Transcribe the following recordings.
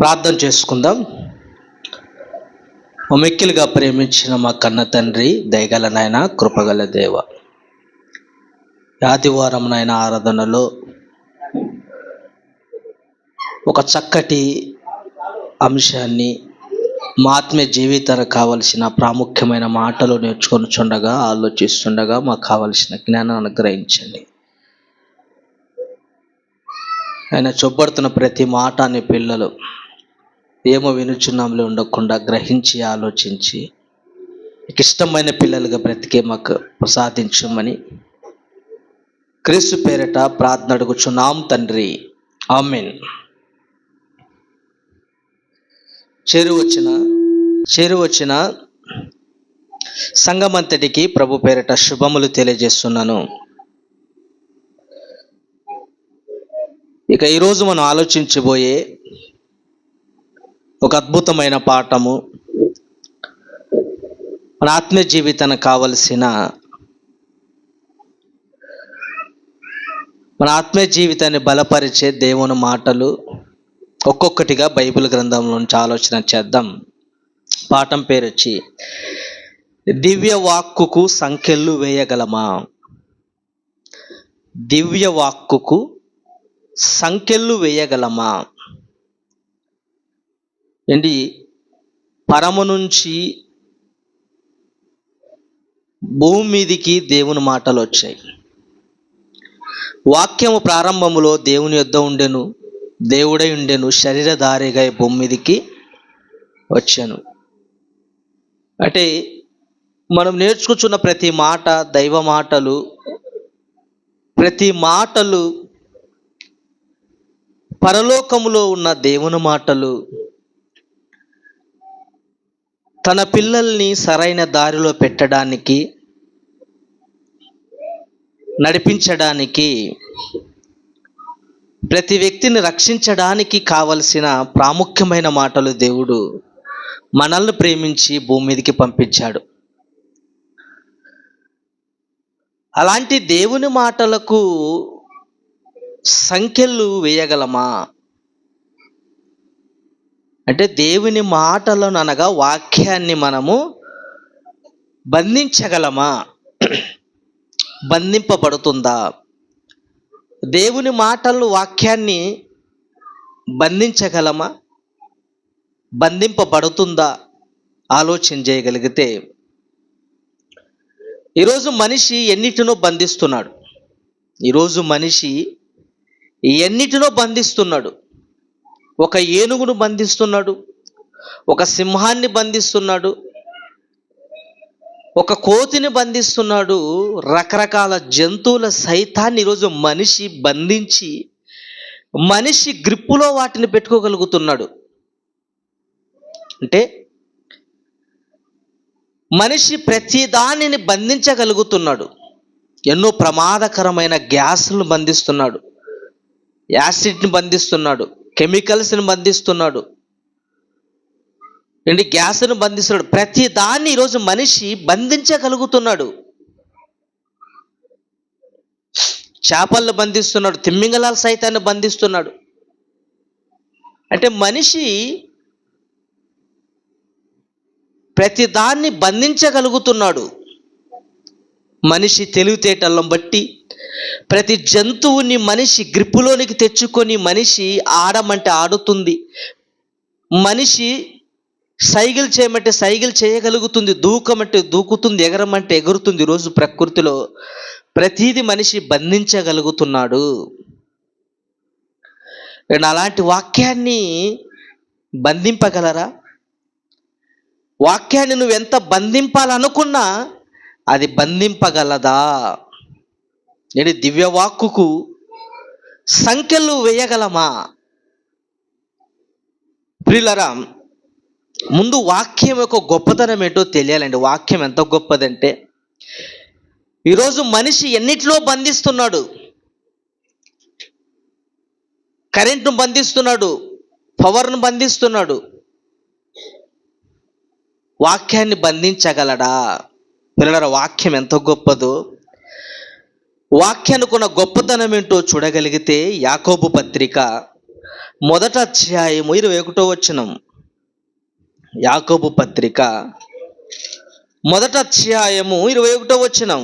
ప్రార్థన చేసుకుందాం. మిక్కిలిగా ప్రేమించిన మా కన్న తండ్రి, దయగల నాయన, కృపగల దేవ, ఆదివారం నాయన ఆరాధనలో ఒక చక్కటి అంశాన్ని, మా ఆత్మీయ జీవితానికి కావలసిన ప్రాముఖ్యమైన మాటలు నేర్చుకొని ఆలోచిస్తుండగా మాకు కావలసిన జ్ఞానం అనుగ్రహించండి. ఆయన చొబ్బడుతున్న ప్రతి మాట అనే పిల్లలు ఏమో వినుచున్నాంలో ఉండకుండా గ్రహించి ఆలోచించి ఇష్టమైన పిల్లలుగా బ్రతికే మాకు ప్రసాదించమని క్రీస్తు పేరిట ప్రార్థన అడుగుచున్నాం తండ్రి, ఆమేన్. చేరువచ్చిన సంఘమంతటికి ప్రభు పేరిట శుభములు తెలియజేస్తున్నాను. ఇక ఈరోజు మనం ఆలోచించబోయే ఒక అద్భుతమైన పాఠము, మన ఆత్మీయ జీవితానికి కావలసిన, మన ఆత్మీయ జీవితాన్ని బలపరిచే దేవుని మాటలు ఒక్కొక్కటిగా బైబిల్ గ్రంథంలో నుంచి ఆలోచన చేద్దాం. పాఠం పేరు వచ్చి దివ్య వాక్కుకు సంకెళ్ళు వేయగలమా. దివ్య వాక్కుకు సంకెళ్ళు వేయగలమా. ఏంటి, పరము నుంచి భూమి మీదికి దేవుని మాటలు వచ్చాయి. వాక్యము ప్రారంభములో దేవుని యొద్ద ఉండెను, దేవుడై ఉండెను, శరీరధారిగా భూమి మీదికి వచ్చాను. అంటే మనం నేర్చుకుంటున్న ప్రతి మాట దైవ మాటలు, ప్రతి మాటలు పరలోకములో ఉన్న దేవుని మాటలు, తన పిల్లల్ని సరైన దారిలో పెట్టడానికి, నడిపించడానికి, ప్రతి వ్యక్తిని రక్షించడానికి కావలసిన ప్రాముఖ్యమైన మాటలు దేవుడు మనల్ని ప్రేమించి భూమి మీదకి పంపించాడు. అలాంటి దేవుని మాటలకు సంఖ్యలు వేయగలమా అంటే, దేవుని మాటలను అనగా వాక్యాన్ని మనము బంధించగలమా, బంధింపబడుతుందా? దేవుని మాటలు వాక్యాన్ని బంధించగలమా, బంధింపబడుతుందా? ఆలోచన చేయగలిగితే ఈరోజు మనిషి ఎన్నిటినో బంధిస్తున్నాడు. ఈరోజు మనిషి ఎన్నిటినో బంధిస్తున్నాడు. ఒక ఏనుగును బంధిస్తున్నాడు, ఒక సింహాన్ని బంధిస్తున్నాడు, ఒక కోతిని బంధిస్తున్నాడు. రకరకాల జంతువుల సైతాన్ని ఈరోజు మనిషి బంధించి మనిషి గ్రిప్పులో వాటిని పెట్టుకోగలుగుతున్నాడు. అంటే మనిషి ప్రతి దానిని బంధించగలుగుతున్నాడు. ఎన్నో ప్రమాదకరమైన గ్యాస్లను బంధిస్తున్నాడు, యాసిడ్ని బంధిస్తున్నాడు, కెమికల్స్ని బంధిస్తున్నాడు, గ్యాస్ను బంధిస్తున్నాడు. ప్రతి దాన్ని ఈరోజు మనిషి బంధించగలుగుతున్నాడు. చేపలను బంధిస్తున్నాడు, తిమ్మింగలాల సైతాన్ని బంధిస్తున్నాడు. అంటే మనిషి ప్రతి దాన్ని బంధించగలుగుతున్నాడు. మనిషి తెలివితేటలను బట్టి ప్రతి జంతువుని మనిషి గ్రిప్పులోనికి తెచ్చుకొని మనిషి ఆడమంటే ఆడుతుంది, మనిషి సైకిల్ చేయమంటే సైకిల్ చేయగలుగుతుంది, దూకమంటే దూకుతుంది, ఎగరమంటే ఎగురుతుంది. ఈరోజు ప్రకృతిలో ప్రతిదీ మనిషి బంధించగలుగుతున్నాడు. అలాంటి వాక్యాన్ని బంధింపగలరా? వాక్యాన్ని నువ్వు ఎంత బంధింపాలనుకున్నా అది బంధింపగలదా? దివ్య వాక్కుకు సంఖ్యలు వేయగలమా? ప్రియులారా, ముందు వాక్యం యొక్క గొప్పతనం ఏంటో తెలియాలండి. వాక్యం ఎంత గొప్పదంటే, ఈరోజు మనిషి ఎన్నిటిలో బంధిస్తున్నాడు. కరెంటును బంధిస్తున్నాడు, పవర్ను బంధిస్తున్నాడు. వాక్యాన్ని బంధించగలడా? పిల్లల, వాక్యం ఎంత గొప్పదో, వాక్యానికి ఉన్న గొప్పతనం ఏంటో చూడగలిగితే యాకోబు పత్రిక మొదటి అధ్యాయము 21వ వచనం. యాకోబు పత్రిక మొదటి అధ్యాయము 21వ వచనం.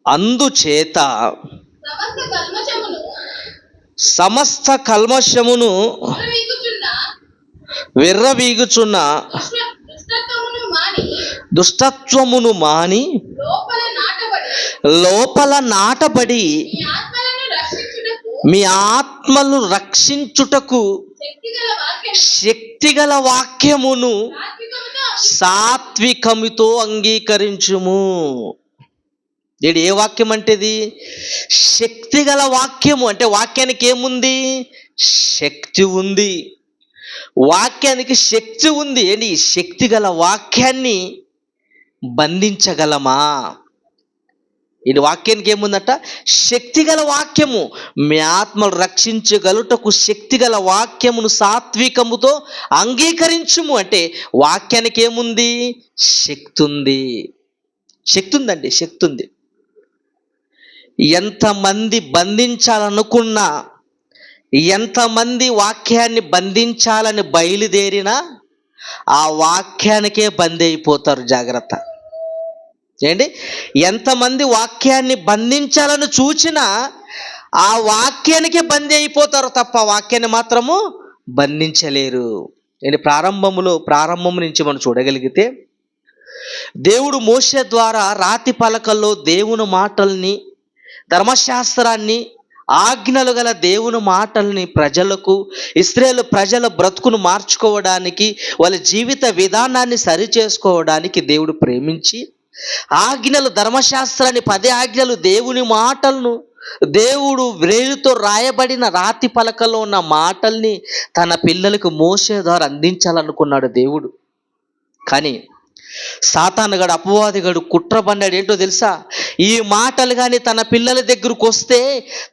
అందుచేత సమస్త కల్మషమును విర్రవీగుచున్న దుష్టత్వమును మాని లోపల నాటబడి మీ ఆత్మలను రక్షించుటకు శక్తిగల వాక్యమును సాత్వికముతో అంగీకరించుము. ఏ వాక్యం అంటే ఇది? శక్తిగల వాక్యము. అంటే వాక్యానికి ఏముంది? శక్తి ఉంది. వాక్యానికి శక్తి ఉంది. ఏంటి? శక్తిగల వాక్యాన్ని బంధించగలమా? ఈ వాక్యానికి ఏముందట? శక్తిగల వాక్యము. మీ ఆత్మలు రక్షించగలుటకు శక్తిగల వాక్యమును సాత్వికముతో అంగీకరించుము. అంటే వాక్యానికి ఏముంది? శక్తి ఉంది. శక్తి ఉందండి, శక్తి ఉంది. ఎంతమంది బంధించాలనుకున్నా, ఎంతమంది వాక్యాన్ని బంధించాలని బయలుదేరినా ఆ వాక్యానికే బందీ అయిపోతారు. జాగ్రత్త. ఏంటి? ఎంతమంది వాక్యాన్ని బంధించాలని చూచినా ఆ వాక్యానికే బందీ అయిపోతారు తప్ప వాక్యాన్ని మాత్రము బంధించలేరు. ఏంటి? ప్రారంభం నుంచి మనం చూడగలిగితే దేవుడు మోషే ద్వారా రాతి పలకల్లో దేవుని మాటల్ని, ధర్మశాస్త్రాన్ని, ఆజ్ఞలు గల దేవుని మాటల్ని ప్రజలకు, ఇశ్రాయేలు ప్రజల బ్రతుకును మార్చుకోవడానికి, వాళ్ళ జీవిత విధానాన్ని సరిచేసుకోవడానికి దేవుడు ప్రేమించి ఆజ్ఞలు, ధర్మశాస్త్రాన్ని, 10 ఆజ్ఞలు, దేవుని మాటలను, దేవుడు వ్రేలుతో రాయబడిన రాతి పలకలో ఉన్న మాటల్ని తన పిల్లలకు మోషే ద్వారా అందించాలనుకున్నాడు దేవుడు. కానీ సాతానుగాడు, అపవాదిగాడు కుట్రబన్నాడు. ఏంటో తెలుసా? ఈ మాటలు కానీ తన పిల్లల దగ్గరకు వస్తే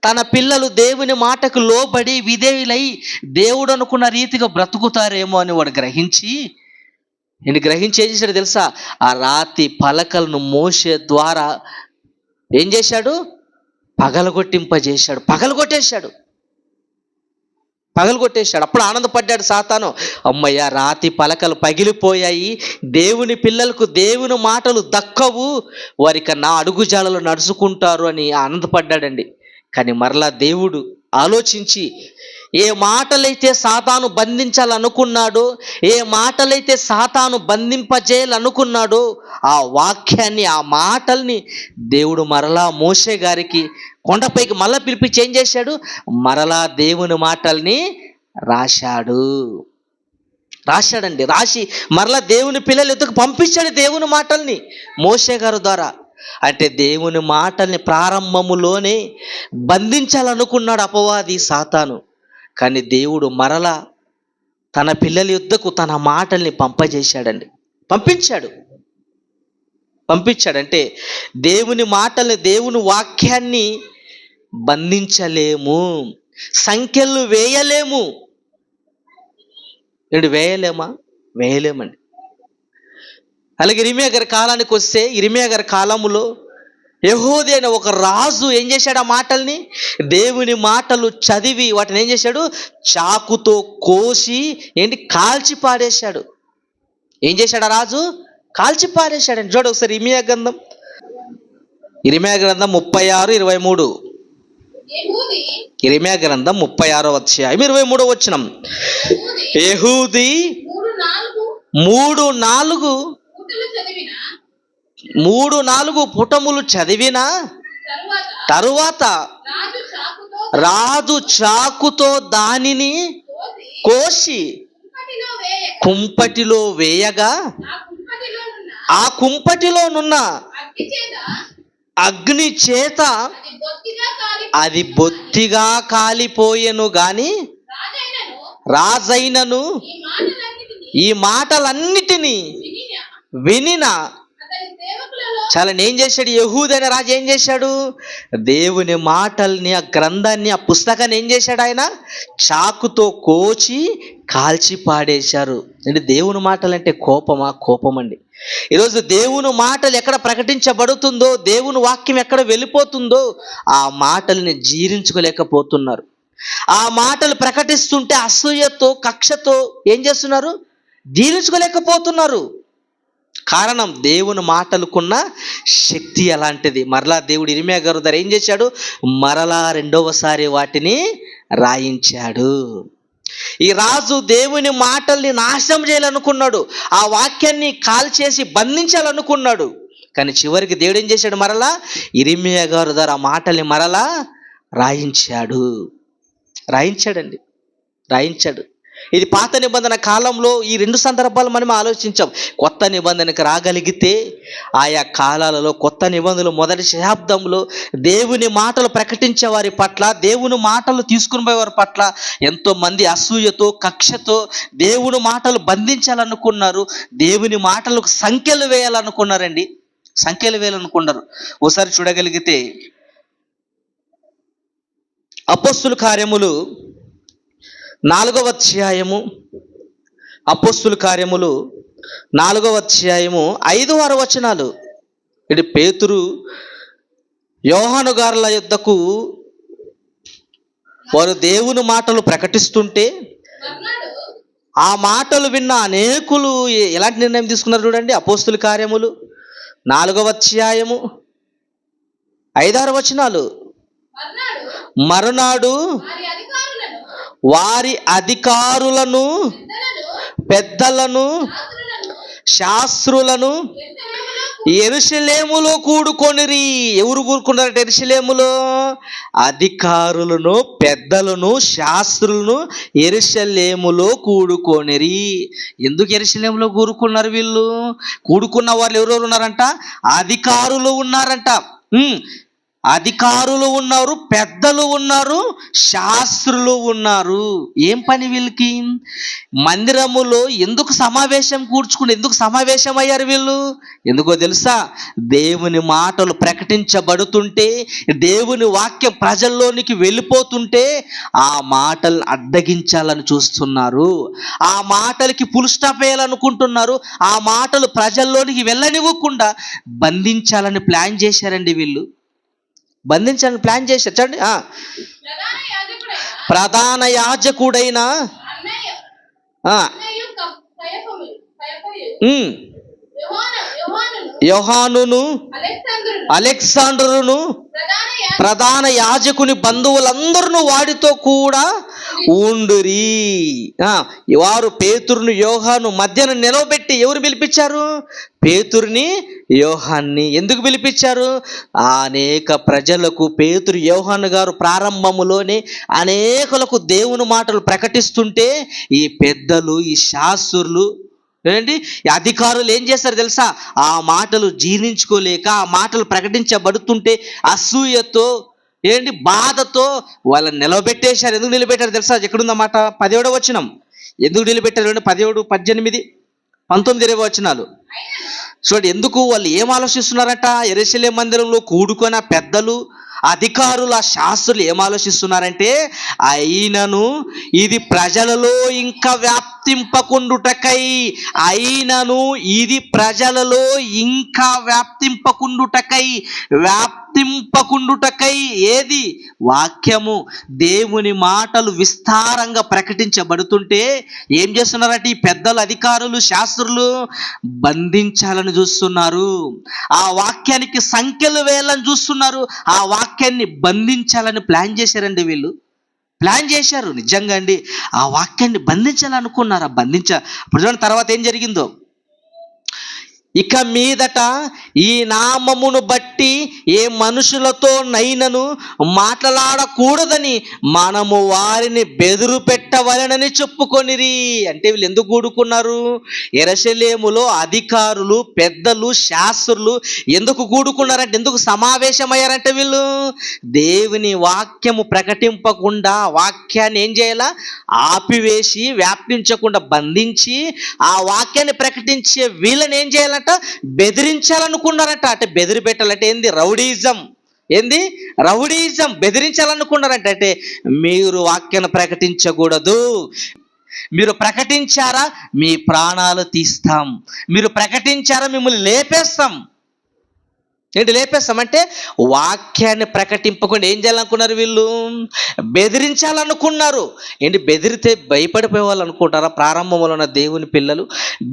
తన పిల్లలు దేవుని మాటకు లోబడి విధేయులై దేవుడు అనుకున్న రీతిగా బ్రతుకుతారేమో అని వాడు గ్రహించి ఏం చేశాడు తెలుసా? ఆ రాతి పలకలను మోషే ద్వారా ఏం చేశాడు? పగలగొట్టేశాడు. అప్పుడు ఆనందపడ్డాడు సాతాను. అమ్మయ్య, రాతి పలకలు పగిలిపోయాయి, దేవుని పిల్లలకు దేవుని మాటలు దక్కవు, వారికి నా అడుగుజాడలు నడుచుకుంటారు అని ఆనందపడ్డాడండి. కానీ మరలా దేవుడు ఆలోచించి ఏ మాటలైతే సాతాను బంధించాలనుకున్నాడో, ఏ మాటలైతే సాతాను బంధింపజేయాలనుకున్నాడో ఆ వాక్యాన్ని, ఆ మాటల్ని దేవుడు మరలా మోషే గారికి కొండపైకి మళ్ళా పిలిపించి ఏం చేశాడు? మరలా దేవుని మాటల్ని రాశాడండి. రాసి మరలా దేవుని పిల్లలు ఎత్తుకు పంపించాడు దేవుని మాటల్ని మోషే గారి ద్వారా. అంటే దేవుని మాటల్ని ప్రారంభములోనే బంధించాలనుకున్నాడు అపవాది సాతాను. కానీ దేవుడు మరలా తన పిల్లల యుద్ధకు తన మాటల్ని పంపించాడంటే దేవుని మాటల్ని, దేవుని వాక్యాన్ని బంధించలేము, సంఖ్యలు వేయలేము. వేయలేమండి. అలాగే ఇర్మియా గారి కాలానికి వస్తే, ఇర్మియా గారి కాలంలో యెహూది అనే ఒక రాజు ఏం చేశాడు? ఆ మాటల్ని, దేవుని మాటలు చదివి వాటిని ఏం చేశాడు? చాకుతో కోసి కాల్చి పాడేశాడు. ఏం చేశాడు ఆ రాజు? కాల్చి పాడేశాడు. చూడు ఒకసారి ఇర్మియా గ్రంథం 36:23. ఇర్మియా గ్రంథం 36వ అధ్యాయం 23వ వచనం. యెహూది 3-4 పుటములు చదివిన తరువాత రాజు చాకుతో దానిని కోసి కుంపటిలో వేయగా ఆ కుంపటిలోనున్న అగ్ని చేత అది బొత్తిగా కాలిపోయెను. గాని రాజైనను ఈ మాటలన్నిటినీ వినిన చాలా ఏం చేశాడు? యెహూదా అనే రాజు ఏం చేశాడు? దేవుని మాటల్ని, ఆ గ్రంథాన్ని, ఆ పుస్తకాన్ని ఏం చేశాడు? ఆయన చాకుతో కోచి కాల్చి పాడేశారు. అంటే దేవుని మాటలు అంటే కోపమా? కోపమండి. ఈరోజు దేవుని మాటలు ఎక్కడ ప్రకటించబడుతుందో, దేవుని వాక్యం ఎక్కడ వెళ్ళిపోతుందో ఆ మాటల్ని జీర్ణించుకోలేకపోతున్నారు. ఆ మాటలు ప్రకటిస్తుంటే అసూయతో, కక్షతో ఏం చేస్తున్నారు? జీర్ణించుకోలేకపోతున్నారు. కారణం దేవుని మాటలకున్న శక్తి అలాంటిది. మరలా దేవుడు ఇర్మీయా గారు దగ్గర ఏం చేశాడు? మరలా రెండవసారి వాటిని రాయించాడు. ఈ రాజు దేవుని మాటల్ని నాశనం చేయాలనుకున్నాడు, ఆ వాక్యాన్ని కాల్చేసి బంధించాలనుకున్నాడు. కానీ చివరికి దేవుడు ఏం చేశాడు? మరలా ఇర్మీయా గారు ద్వారా ఆ మాటల్ని మరలా రాయించాడండి. ఇది పాత నిబంధన కాలంలో ఈ రెండు సందర్భాలు మనం ఆలోచించాం. కొత్త నిబంధనకు రాగలిగితే ఆయా కాలాలలో, కొత్త నిబంధనలు మొదటి శతాబ్దంలో దేవుని మాటలు ప్రకటించే వారి పట్ల, దేవుని మాటలు తీసుకుని పోయేవారి పట్ల ఎంతోమంది అసూయతో, కక్షతో దేవుని మాటలు బంధించాలనుకున్నారు. దేవుని మాటలకు సంఖ్యలు వేయాలనుకున్నారండి. ఒకసారి చూడగలిగితే అపోస్తుల కార్యములు 4వ అధ్యాయము, 5-6 వచనాలు. ఇది పేతురు యోహాను గారుల యొద్దకు వారు దేవుని మాటలు ప్రకటిస్తుంటే ఆ మాటలు విన్న అనేకులు ఎలాంటి నిర్ణయం తీసుకున్నారు చూడండి. అపోస్తుల కార్యములు 4వ అధ్యాయము 5-6 వచనాలు. మరునాడు వారి అధికారులను, పెద్దలను, శాస్త్రులను యెరూషలేములో కూడుకొనిరి. ఎవరు కూడుకున్నారట యెరూషలేములో? అధికారులను, పెద్దలను, శాస్త్రులను యెరూషలేములో కూడుకొనిరి. ఎందుకు యెరూషలేములో కూడుకున్నారు వీళ్ళు? కూడుకున్న వాళ్ళు ఎవరెవరు ఉన్నారంట? అధికారులు ఉన్నారంట. అధికారులు ఉన్నారు, పెద్దలు ఉన్నారు, శాస్త్రులు ఉన్నారు. ఏం పని వీళ్ళకి? మందిరములో ఎందుకు సమావేశమయ్యారు వీళ్ళు? ఎందుకో తెలుసా? దేవుని మాటలు ప్రకటించబడుతుంటే, దేవుని వాక్యం ప్రజల్లోనికి వెళ్ళిపోతుంటే ఆ మాటలను అడ్డగించాలని చూస్తున్నారు. ఆ మాటలకి ఫుల్ స్టాప్ వేయాలనుకుంటున్నారు. ఆ మాటలు ప్రజల్లోనికి వెళ్ళనివ్వకుండా బంధించాలని ప్లాన్ చేశారండి వీళ్ళు. చూడండి. ప్రధాన యాజకుడైన యోహానును, అలెగ్జాండరును, ప్రధాన యాజకుని బంధువులందరూ వాడితో కూడా ఉండురి. వారు పేతురుని, యోహాను మధ్యన నిలవబెట్టి ఎవరు పిలిపించారు? పేతురుని, యోహాన్ని. ఎందుకు పిలిపించారు? అనేక ప్రజలకు పేతురు, యోహాను గారు ప్రారంభములోనే అనేకులకు దేవుని మాటలు ప్రకటిస్తుంటే ఈ పెద్దలు, ఈ శాస్త్రులు ఏంటి, ఈ అధికారులు ఏం చేస్తారు తెలుసా? ఆ మాటలు జీర్ణించుకోలేక, ఆ మాటలు ప్రకటించబడుతుంటే అసూయతో, బాధతో వాళ్ళని నిలబెట్టేశారు. ఎందుకు నిలబెట్టారు తెలుసా? ఎక్కడుందన్నమాట? 17వ వచనం. ఎందుకు నిలబెట్టారు? 17, 18, 19, 20 వచనాలు చూడండి. ఎందుకు వాళ్ళు ఏం ఆలోచిస్తున్నారట? యెరూషలేము మందిరంలో కూడుకున్న పెద్దలు, అధికారుల, శాస్త్రులు ఏం ఆలోచిస్తున్నారంటే, అయినను ఇది ప్రజలలో ఇంకా వ్యాప్తింపకుండుటకై ఏది? వాక్యము, దేవుని మాటలు విస్తారంగా ప్రకటించబడుతుంటే ఏం చేస్తున్నారంటే ఈ పెద్దలు, అధికారులు, శాస్త్రులు బంధించాలని చూస్తున్నారు. ఆ వాక్యానికి సంఖ్యలు వేయాలని చూస్తున్నారు. ఆ వాక్యాన్ని బంధించాలని ప్లాన్ చేశారండి వీళ్ళు. నిజంగా అండి. ఆ వాక్యాన్ని బంధించాలనుకున్నారా? ఇప్పుడు తర్వాత ఏం జరిగిందో, ఇక మీదట ఈ నామమును బట్టి ఏ మనుషులతో నైనను మాట్లాడకూడదని మనము వారిని బెదురు పెట్టవలెనని చెప్పుకొనిరి. అంటే వీళ్ళు ఎందుకు కూడుకున్నారు? యెరూషలేములో అధికారులు, పెద్దలు, శాస్త్రులు ఎందుకు కూడుకున్నారంటే, ఎందుకు సమావేశమయ్యారంటే వీళ్ళు దేవుని వాక్యము ప్రకటింపకుండా, వాక్యాన్ని ఏం చేయాలా? ఆపివేసి, వ్యాపించకుండా బంధించి ఆ వాక్యాన్ని ప్రకటించే వీళ్ళని ఏం చేయాలంట? చేశారంట? బెదిరించాలనుకున్నారట. అంటే బెదిరి పెట్టాలంటే ఏంది? రౌడీజం. ఏంది? రౌడీజం. బెదిరించాలనుకున్నారంట. అంటే మీరు వాక్యాన్ని ప్రకటించకూడదు, మీరు ప్రకటించారా మీ ప్రాణాలు తీస్తాం, మీరు ప్రకటించారా మిమ్మల్ని లేపేస్తాం. ఏంటి లేపేస్తామంటే? వాక్యాన్ని ప్రకటింపకుండా ఏం చేయాలనుకున్నారు వీళ్ళు? బెదిరించాలనుకున్నారు. ఏంటి? బెదిరితే భయపడిపోయే వాళ్ళు అనుకుంటారా? ప్రారంభంలో ఉన్న దేవుని పిల్లలు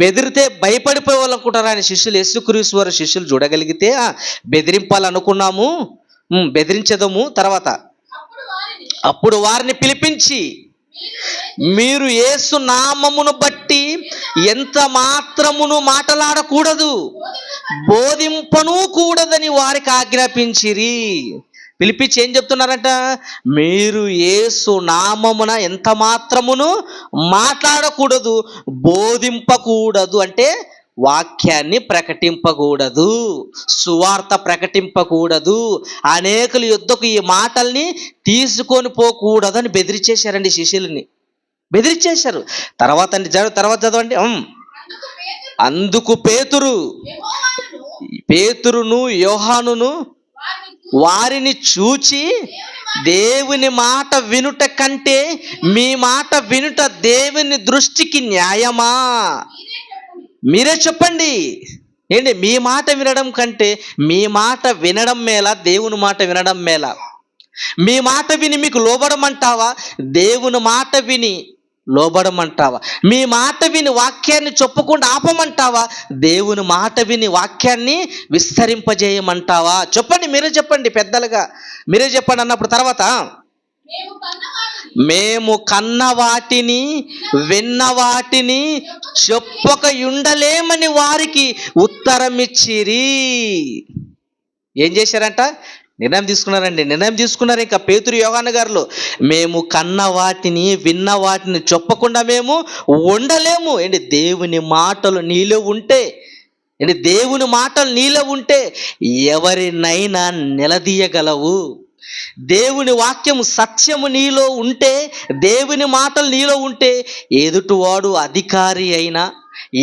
బెదిరితే భయపడిపోయే వాళ్ళు అనుకుంటారా? ఆయన శిష్యులు, యేసుక్రీస్తు వారి శిష్యులు చూడగలిగితే బెదిరింపాలనుకున్నాము, బెదిరించదము. తర్వాత అప్పుడు వారిని పిలిపించి, మీరు యేసు నామమును బట్టి ఎంత మాత్రమును మాటలాడకూడదు, బోధింపను కూడదని వారికి ఆజ్ఞాపించిరి. పిలిపించి ఏం చెప్తున్నారంట? మీరు యేసు నామమున ఎంత మాత్రమును మాట్లాడకూడదు, బోధింపకూడదు. అంటే వాక్యాన్ని ప్రకటింపకూడదు, సువార్త ప్రకటింపకూడదు, అనేకుల యుద్ధకు ఈ మాటల్ని తీసుకొని పోకూడదని బెదిరించేశారండి శిష్యుల్ని, బెదిరించేశారు. తర్వాత చదవండి. అందుకు పేతురును యోహానును వారిని చూచి, దేవుని మాట వినుట కంటే మీ మాట వినుట దేవుని దృష్టికి న్యాయమా? మీరే చెప్పండి. ఏంటి? మీ మాట వినడం కంటే మీ మాట వినడం మేలా, దేవుని మాట వినడం మేలా? మీ మాట విని మీకు లోబడమంటావా, దేవుని మాట విని లోబడమంటావా? మీ మాట విని వాక్యాన్ని చెప్పకుండా ఆపమంటావా, దేవుని మాట విని వాక్యాన్ని విస్తరింపజేయమంటావా? చెప్పండి, మీరే చెప్పండి, పెద్దలుగా మీరే చెప్పండి అన్నప్పుడు తర్వాత మేము కన్న వాటిని విన్న వాటిని చెప్పక ఉండలేమని వారికి ఉత్తరం ఇచ్చిరి. ఏం చేశారంట? నిర్ణయం తీసుకున్నారు. ఇంకా పేతురు యోహాను గారు, మేము కన్న వాటిని విన్న వాటిని చెప్పకుండా మేము ఉండలేము. ఏంటి? దేవుని మాటలు నీలో ఉంటే, దేవుని మాటలు నీలో ఉంటే ఎవరినైనా నిలదీయగలవు. దేవుని వాక్యము సత్యము నీలో ఉంటే, దేవుని మాటలు నీలో ఉంటే ఎదుటివాడు అధికారి అయినా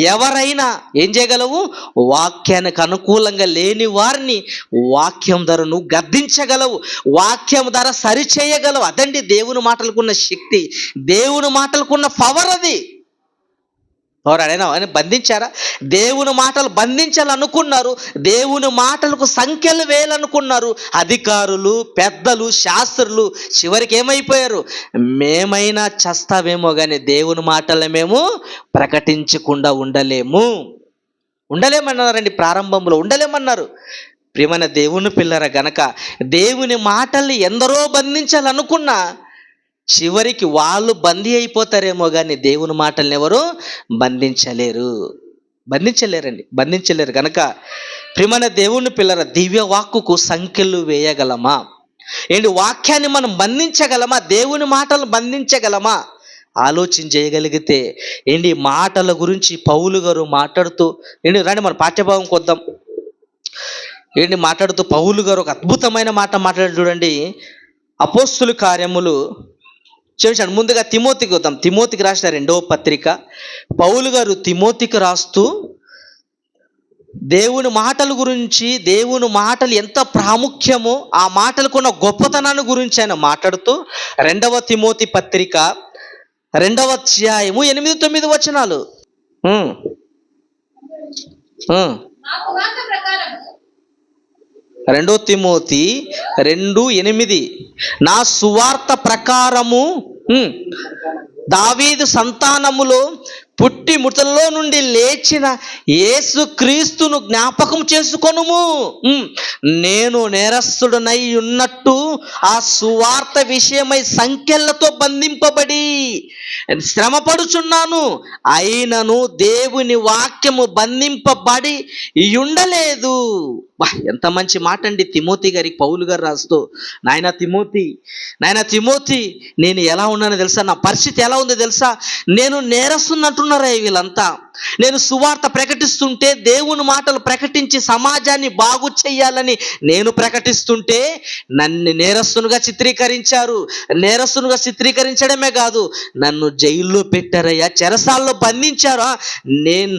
ఎవరైనా ఏం చేయగలవు? వాక్యానికి అనుకూలంగా లేని వారిని వాక్యం ధర నువ్వు గద్దించగలవు, వాక్యం ధర సరిచేయగలవు. అదండి దేవుని మాటలకున్న శక్తి, దేవుని మాటలకున్న పవర్. అది ఎవరైనా బంధించారా? దేవుని మాటలు బంధించాలనుకున్నారు, దేవుని మాటలకు సంఖ్యలు వేయాలనుకున్నారు అధికారులు, పెద్దలు, శాస్త్రులు. చివరికి ఏమైపోయారు? మేమైనా చస్తావేమో కానీ దేవుని మాటలు మేము ప్రకటించకుండా ఉండలేమన్నారండి. ప్రారంభంలో ఉండలేమన్నారు. ప్రియమైన దేవుని పిల్లరా, గనక దేవుని మాటల్ని ఎందరో బంధించాలనుకున్నా చివరికి వాళ్ళు బందీ అయిపోతారేమో కానీ దేవుని మాటల్ని ఎవరు బంధించలేరు. కనుక ప్రియమైన దేవుని పిల్లర, దివ్య వాక్కుకు సంఖ్యలు వేయగలమా? ఏంటి? వాక్యాన్ని మనం బంధించగలమా? దేవుని మాటలు బంధించగలమా? ఆలోచన చేయగలిగితే ఏంటి మాటల గురించి పౌలు గారు మాట్లాడుతూ రండి మన పాఠ్యభాగం కొద్దాం. మాట్లాడుతూ పౌలు గారు ఒక అద్భుతమైన మాట మాట్లాడు చూడండి. అపోస్తుల కార్యములు క్షమించండి, ముందుగా తిమోతికి వద్దాం. తిమోతికి రాసిన 2వ పత్రిక పౌలు గారు తిమోతికి రాస్తూ దేవుని మాటల గురించి, దేవుని మాటలు ఎంత ప్రాముఖ్యమో ఆ మాటలకున్న గొప్పతనాన్ని గురించి ఆయన మాట్లాడుతూ 2వ తిమోతి పత్రిక 2వ అధ్యాయము 8-9 వచనాలు. 2 తిమోతి 2:8 నా సువార్త ప్రకారము దావీదు సంతానములో పుట్టి మృతుల్లో నుండి లేచిన యేసుక్రీస్తును జ్ఞాపకం చేసుకొనుము. నేను నేరస్తుడనై ఉన్నట్టు ఆ సువార్త విషయమై సంఖ్యలతో బంధింపబడి శ్రమపడుచున్నాను, అయినను దేవుని వాక్యము బంధింపబడి ఉండలేదు. ఎంత మంచి మాట అండి తిమోతి గారికి పౌలు గారు రాస్తూ. నాయన తిమోతి, నేను ఎలా ఉన్నానో తెలుసా? నా పరిస్థితి ఎలా ఉందో తెలుసా? నేను నేరస్తున్నట్టున్నారా వీళ్ళంతా. నేను సువార్త ప్రకటిస్తుంటే, దేవుని మాటలు ప్రకటించి సమాజాన్ని బాగు చెయ్యాలని నేను ప్రకటిస్తుంటే నన్ను నేరస్తునుగా చిత్రీకరించారు. నేరస్తునుగా చిత్రీకరించడమే కాదు, నన్ను జైల్లో పెట్టారయ్యా, చెరసాల్లో బంధించారు. నేను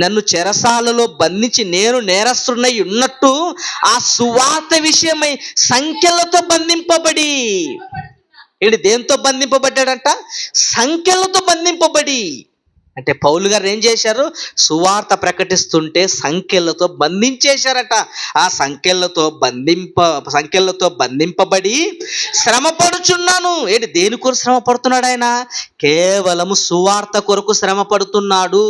నన్ను చెరసాలలో బంధించి నేను నేరస్తున్నై ఉన్నట్టు ఆ సువార్త విషయమై సంఖ్యలతో బంధింపబడి. ఏంటి దేంతో బంధింపబడ్డాడంట? సంఖ్యలతో బంధింపబడి. అంటే పౌలు గారు ఏం చేశారు? సువార్త ప్రకటిస్తుంటే సంఖ్యలతో బంధించేశారట. ఆ సంఖ్యలతో బంధింపబడి శ్రమ పడుచున్నాను. ఏంటి దేని కొరకు శ్రమ పడుతున్నాడు ఆయన? కేవలము సువార్త కొరకు శ్రమ పడుతున్నాడు.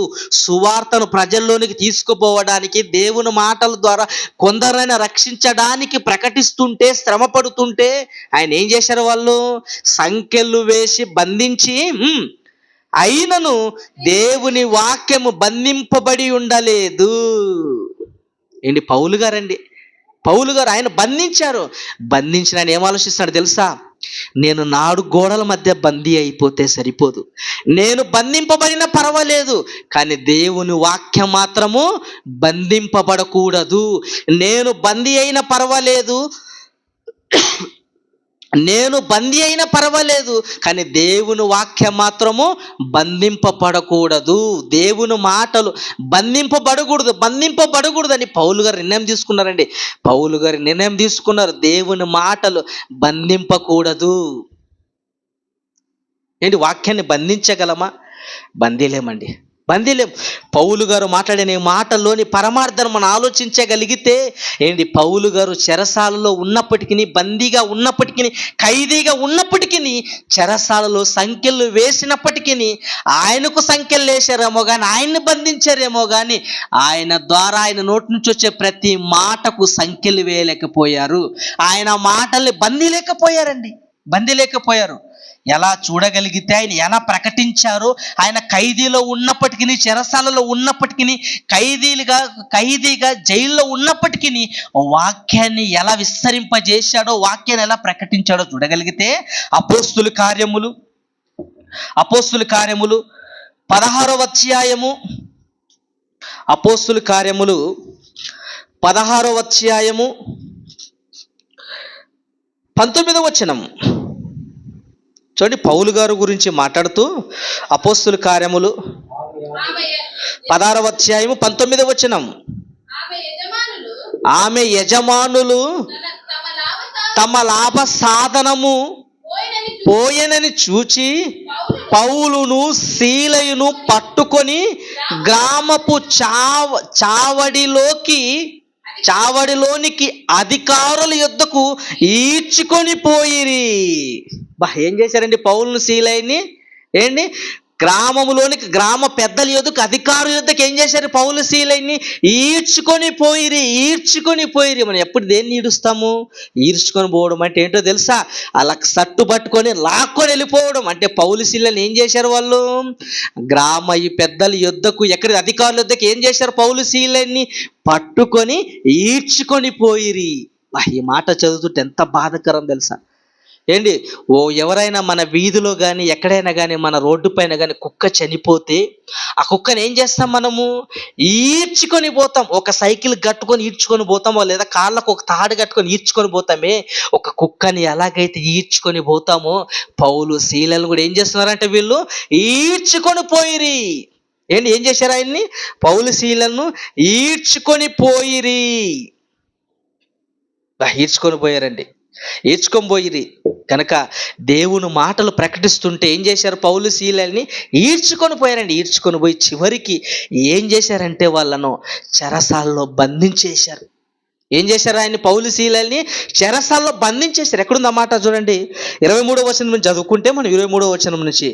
సువార్తను ప్రజల్లోనికి తీసుకుపోవడానికి, దేవుని మాటల ద్వారా కొందరైనా రక్షించడానికి ప్రకటిస్తుంటే, శ్రమ పడుతుంటే ఆయన ఏం చేశారు? వాళ్ళు సంఖ్యలు వేసి బంధించి, అయినను దేవుని వాక్యము బంధింపబడి ఉండలేదు. ఏంటి పౌలు గారండి, పౌలు గారు ఆయన బంధించారు. బంధించిన ఆయన ఏం ఆలోచిస్తున్నాడు తెలుసా? నేను 4 గోడల మధ్య బందీ అయిపోతే సరిపోదు, నేను బంధింపబడినా పర్వాలేదు, కానీ దేవుని వాక్యం మాత్రము బంధింపబడకూడదు. నేను బందీ అయినా పర్వాలేదు, కానీ దేవుని వాక్యం మాత్రము బంధింపబడకూడదు. దేవుని మాటలు బంధింపబడకూడదు అని పౌలు గారు నిర్ణయం తీసుకున్నారు. దేవుని మాటలు బంధింపకూడదు. ఏంటి వాక్యాన్ని బంధించగలమా? బంధిలేమండి. పౌలు గారు మాట్లాడిన మాటల్లోని పరమార్థం మనం ఆలోచించగలిగితే, ఏంటి పౌలు గారు చెరసాలలో ఉన్నప్పటికీ, బందీగా ఉన్నప్పటికీ, ఖైదీగా ఉన్నప్పటికీ, చెరసాలలో సంఖ్యలు వేసినప్పటికీ, ఆయనకు సంఖ్యలు వేశారేమో కానీ, ఆయన్ని బంధించారేమో కానీ, ఆయన ద్వారా ఆయన నోటి నుంచి వచ్చే ప్రతి మాటకు సంఖ్యలు వేయలేకపోయారు. ఆయన మాటల్ని బంధిలేకపోయారు. ఎలా చూడగలిగితే ఆయన ఎలా ప్రకటించారో, ఆయన ఖైదీలో ఉన్నప్పటికీ, చెరసాలలో ఉన్నప్పటికీ, ఖైదీగా జైల్లో ఉన్నప్పటికీ వాక్యాన్ని ఎలా విస్తరింపజేశాడో, వాక్యాన్ని ఎలా ప్రకటించాడో చూడగలిగితే, అపోస్తుల కార్యములు 16వ అధ్యాయము, అపోస్తుల కార్యములు 16వ అధ్యాయము 19వ వచనం చూడండి. పౌలు గారు గురించి మాట్లాడుతూ అపోస్తుల కార్యములు 16వ అధ్యాయము 19వ వచనం, ఆమె యజమానులు తమ లాభ సాధనము పోయెనని చూచి పౌలును సీలయును పట్టుకొని గ్రామపు చావడిలోనికి అధికారుల యొద్దకు ఈడ్చుకొని పోయిరి. ఏం చేశారండి పౌలును సీలయుని? ఏంటి గ్రామ పెద్దల యొద్దకు, అధికారుల యొద్దకు ఏం చేశారు? పౌలు సీలయుని ఈడ్చుకొని పోయిరి. మనం ఎప్పుడు దేన్ని ఈడుస్తాము? ఈడ్చుకొని పోవడం అంటే ఏంటో తెలుసా? అలా సట్టు పట్టుకొని లాక్కొని వెళ్ళిపోవడం. అంటే పౌలు సీలని ఏం చేశారు? వాళ్ళు ఈ పెద్దల యొద్దకు, ఎక్కడి అధికారుల యొద్దకు ఏం చేశారు? పౌలు సీలని పట్టుకొని ఈడ్చుకొని పోయిరి. ఈ మాట చదువుతుంటే ఎంత బాధకరం తెలుసా? ఏంటి ఎవరైనా మన వీధిలో కానీ, ఎక్కడైనా కానీ, మన రోడ్డు పైన కానీ కుక్క చనిపోతే ఆ కుక్కని ఏం చేస్తాం? మనము ఈడ్చుకొని పోతాం. ఒక సైకిల్ కట్టుకొని ఈడ్చుకొని పోతామో, లేదా కాళ్ళకు ఒక తాడు కట్టుకొని ఈడ్చుకొని పోతామే. ఒక కుక్కని ఎలాగైతే ఈడ్చుకొని పోతామో, పౌలు సీలను కూడా ఏం చేస్తున్నారంటే వీళ్ళు ఈడ్చుకొని పోయిరి. ఏం చేశారు? ఆయన్ని, పౌలు సీలను ఈడ్చుకొని పోయిరి కనుక దేవుని మాటలు ప్రకటిస్తుంటే ఏం చేశారు? పౌలు సీలని ఈడ్చుకొని పోయి చివరికి ఏం చేశారంటే వాళ్ళను చెరసాలలో బంధించేశారు. ఏం చేశారు? ఆయన పౌలు సీలని చెరసాలలో బంధించేశారు. ఎక్కడుంది ఆ మాట చూడండి. 23వ వచనం నుంచి చదువుకుంటే మనం 23వ వచనం నుంచి,